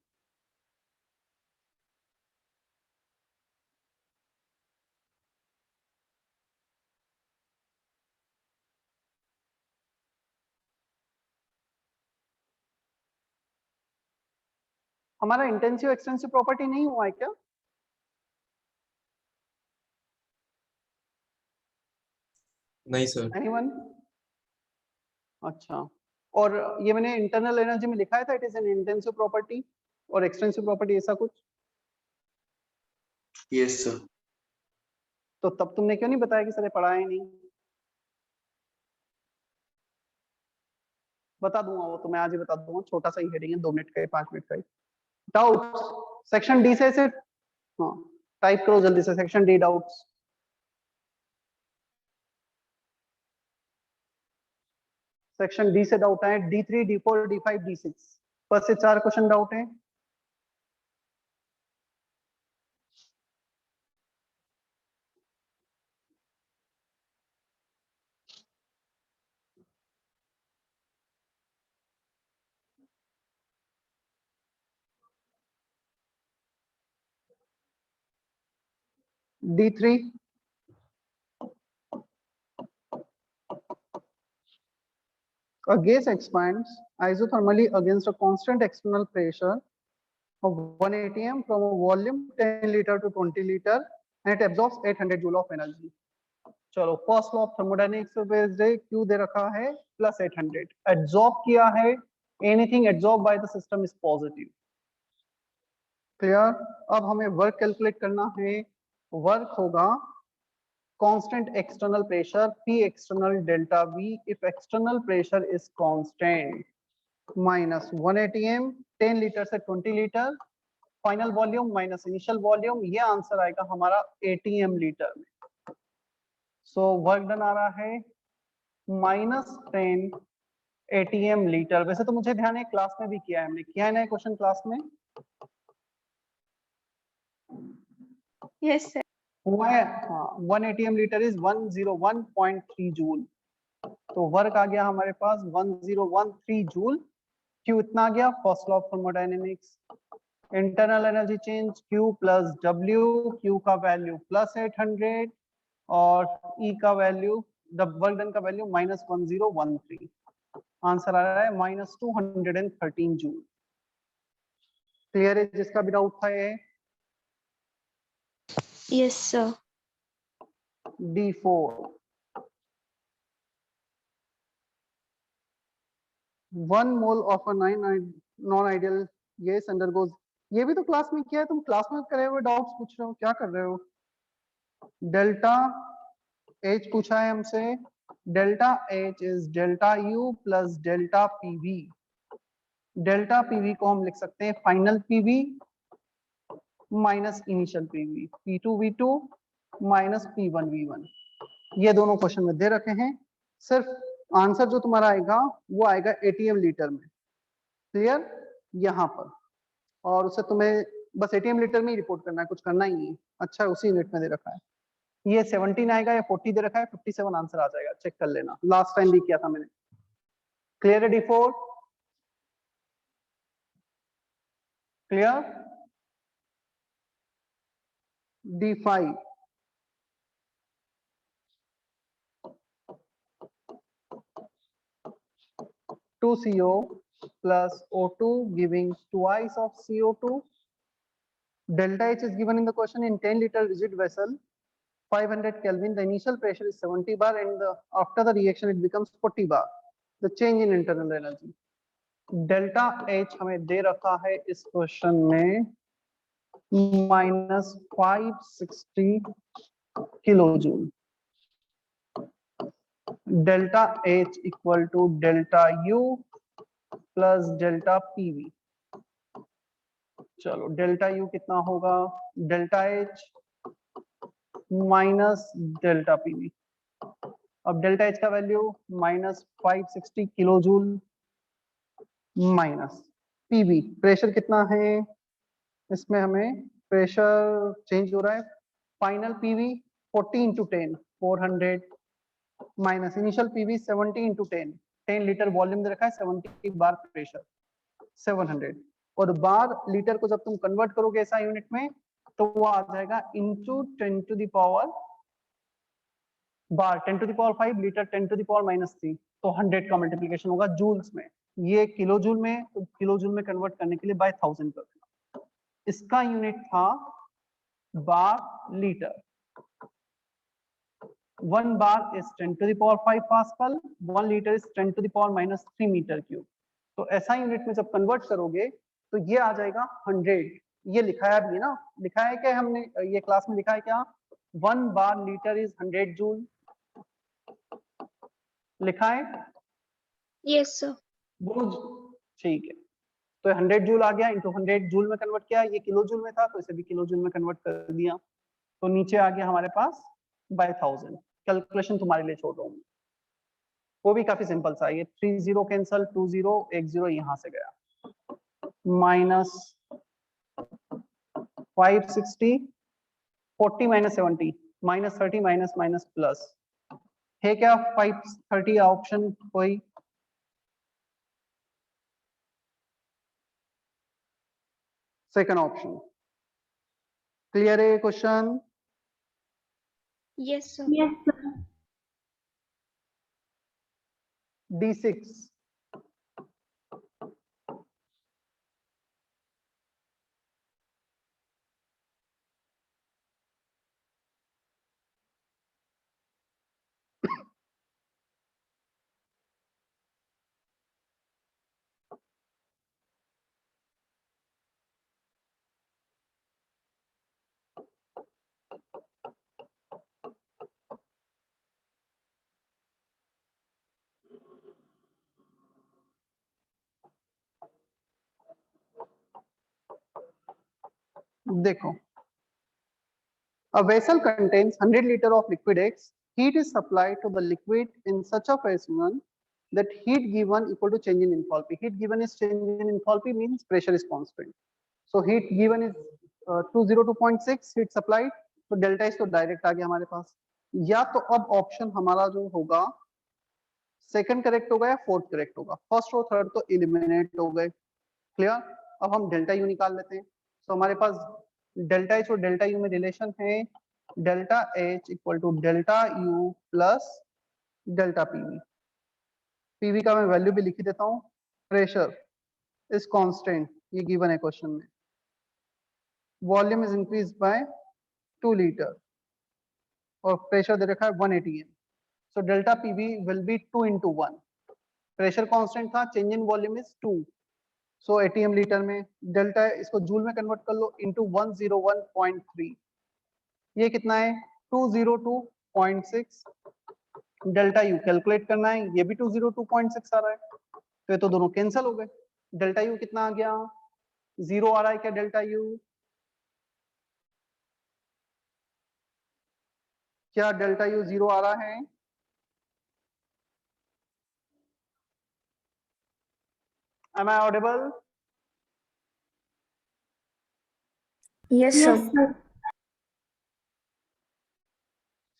हमारा इंटेंसिव एक्सटेंसिव प्रॉपर्टी नहीं हुआ है क्या? नहीं सर. एनीवन? अच्छा, और ये मैंने इंटरनल एनर्जी में लिखा था, it is an intensive property और एक्सटेंसिव प्रॉपर्टी, ऐसा कुछ? Yes sir. तो तब तुमने क्यों नहीं बताया कि सर पढ़ाया ही नहीं? बता दूंगा वो तो, मैं आज ही बता दूंगा. छोटा सा ही हेडिंग है, 2 मिनट का, 5 मिनट का. डाउट सेक्शन डी से सिर्फ हाँ टाइप करो जल्दी से, section D doubts. Section D से डाउट है. D3, D4, D5, D6 बस से 4 क्वेश्चन डाउट है. D3, a gas expands isothermally against a constant external pressure of 1 atm from a volume 10 liter to 20 liter and it absorbs 800 joule of energy. चलो first law of thermodynamics पे based है. Q दे रखा है +800. Absorb किया है, anything absorb by the system is positive. Clear? अब हमें work calculate करना है. वर्क होगा constant external pressure P external delta V if external pressure is constant minus 1 atm 10 liter से 20 liter final volume minus initial volume. ये answer आएगा हमारा atm litre में. सो वर्क डन आ रहा है -10 atm लीटर. वैसे तो मुझे ध्यान है क्लास में भी किया है, हमने किया है ना क्वेश्चन क्लास में. Yes, sir. हुआ है. हाँ, 1 atm लीटर इज 101.3 जूल. तो वर्क आ गया हमारे पास 1013 जूल. क्यू इतना आ गया. First law of thermodynamics, internal energy change Q plus W. Q का वैल्यू +800 और E का वैल्यू, वर्क डन का वैल्यू -1013. आंसर आ रहा है -213 जूल. क्लियर है? जिसका भी डाउट था ये. Yes, sir. D4, 1 mole of a non-ideal gas undergoes. ये भी तो क्लास में किया है. तुम क्लास में करे हुए डाउट्स पूछ रहे हो, क्या कर रहे हो? डेल्टा H पूछा है हमसे, delta H is delta U plus delta PV। Delta PV को हम लिख सकते हैं final PV minus initial PV, P2 V2 minus P1 V1। ये दोनों क्वेश्चन में दे रखे हैं। सिर्फ आंसर जो तुम्हारा आएगा वो आएगा ATM लीटर में, क्लियर, यहाँ पर। और उसे तुम्हें बस ATM लीटर में ही रिपोर्ट करना है, कुछ करना ही नहीं। अच्छा उसी यूनिट में दे रखा है। ये 17 आएगा या 40 दे रखा है, 57 आंसर आ जाएगा, चेक कर लेना, लास्ट टाइम भी किया था मैंने। क्लियर है D4? Clear? D5 2CO plus O2 giving twice of CO2. Delta H is given in the question in 10 liter rigid vessel, 500 Kelvin. The initial pressure is 70 bar and after the reaction it becomes 40 bar. The change in internal energy. Delta H हमें दे रखा है इस question में -560 kilojoule. Delta H equal to delta U plus delta PV। चलो delta U कितना होगा, delta H minus delta PV। अब delta H का value -560 kilojoule minus PV। Pressure कितना है इसमें, हमें प्रेशर चेंज हो रहा है। Final PV 40 × 10 400 minus initial PV 70 × 10 10 litre volume दे रखा है, 70 बार प्रेशर 700। और बार लीटर को जब तुम कन्वर्ट करोगे ऐसा यूनिट में तो वो आ जाएगा into 10 to the power bar 10 to the power 5 litre 10 to the power -3, तो 100 का मल्टीप्लिकेशन होगा जूल्स में। ये किलो जूल में, तो किलो जूल में कन्वर्ट करने के लिए बाय 1000 कर देना। इसका यूनिट था bar litre. 1 bar is 10 to the power 5 pascal, 1 litre is 10 to the power -3 metre cube. तो ऐसा यूनिट में जब कन्वर्ट करोगे तो ये आ जाएगा 100। ये लिखाया भी है ना, लिखा है क्या हमने ये क्लास में, लिखा है क्या 1 बार लीटर इज 100 जूल, लिखा है? Yes, sir. वो ठीक है, तो 100 जूल आ गया, इंटू 100 जूल में कन्वर्ट किया। ये किलो जूल में था तो इसे भी किलो जूल में कन्वर्ट कर दिया, तो नीचे आ गया हमारे पास बाय 1000। कैलकुलेशन तुम्हारे लिए छोड़ रहा हूँ, वो भी काफी सिंपल सा। ये 3 0 कैंसल, 2 0 1 0 यहाँ से गया, minus 560 40 minus 70 -30 minus minus plus है क्या 530 ऑप्शन कोई? सेकंड ऑप्शन क्लियर है question? Yes, sir. Yes, sir. D6 देखो, a vessel contains 100 liter of liquid X. Heat is supplied to the liquid in such a fashion that heat given equal to change in enthalpy. Heat given is change in enthalpy means pressure is constant. So heat given is 202.6 heat supplied, तो delta इस तो direct आ गया हमारे पास। या तो अब option हमारा जो होगा सेकंड करेक्ट होगा या फोर्थ करेक्ट होगा, फर्स्ट और थर्ड तो एलिमिनेट हो गए। क्लियर? अब हम डेल्टा यू निकाल लेते हैं। तो हमारे पास डेल्टा एच और डेल्टा यू में रिलेशन है delta H equal to delta U plus delta PV. PV का मैं वैल्यू भी लिख ही देता हूँ। प्रेशर इज कांस्टेंट, ये गिवन है क्वेश्चन में। Volume is increase by 2 litre और प्रेशर दे रखा है 180 एम। सो delta PV will be 2 × 1। Pressure constant था, change in volume is 2, so ATM litre में। डेल्टा इसको जूल में कन्वर्ट कर लो, इंटू 101.3। ये कितना है 202.6 डेल्टा यू कैलकुलेट करना है, ये भी 202.6 आ रहा है, तो ये तो दोनों कैंसिल हो गए। डेल्टा यू कितना आ गया, 0 आ रहा है क्या डेल्टा यू? क्या डेल्टा यू 0 आ रहा है? Am I audible? Yes, sir.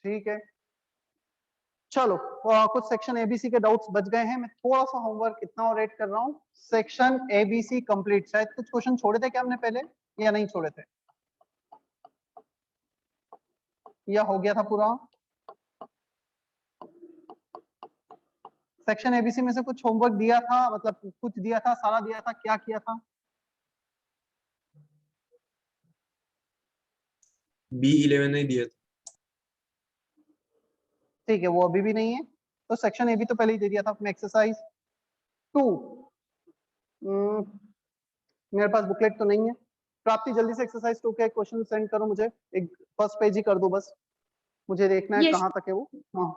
ठीक है, चलो कुछ सेक्शन एबीसी के डाउट्स बच गए हैं। मैं थोड़ा सा होमवर्क इतना और ऐड कर रहा हूँ। सेक्शन एबीसी कंप्लीट, शायद कुछ क्वेश्चन छोड़े थे क्या हमने पहले या नहीं छोड़े थे, या हो गया था पूरा? सेक्शन एबीसी में से कुछ होमवर्क दिया था, मतलब कुछ दिया था, सारा दिया था, क्या किया था? B11 नहीं दिया था। ठीक है, वो अभी भी नहीं है, तो सेक्शन ए भी तो पहले ही दे दिया था अपने एक्सरसाइज 2। मेरे पास बुकलेट तो नहीं है। प्राप्ति जल्दी से एक्सरसाइज 2 के क्वेश्चन सेंड करो मुझे, एक फर्स्ट पेज ही कर दो बस, मुझे देखना है Yes. कहाँ तक है वो। हाँ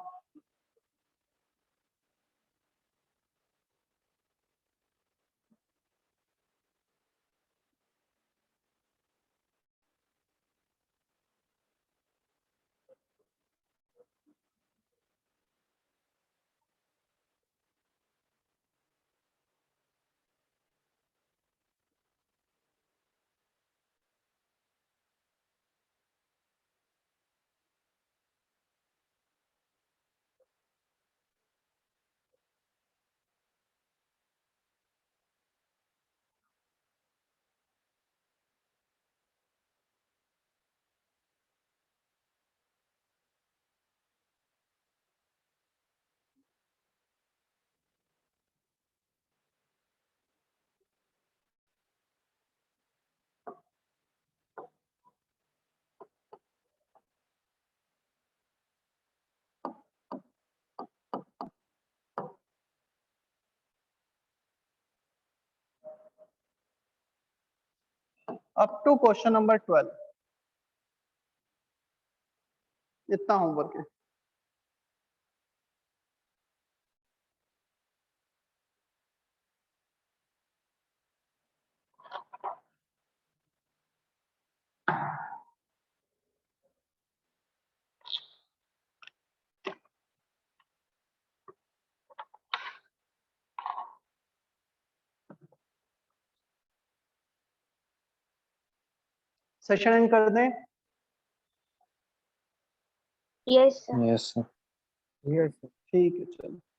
अप टू क्वेश्चन नंबर 12 इतना होमवर्क है। सेशन एंड कर दें? Yes, sir. Yes, sir. ठीक है चलो।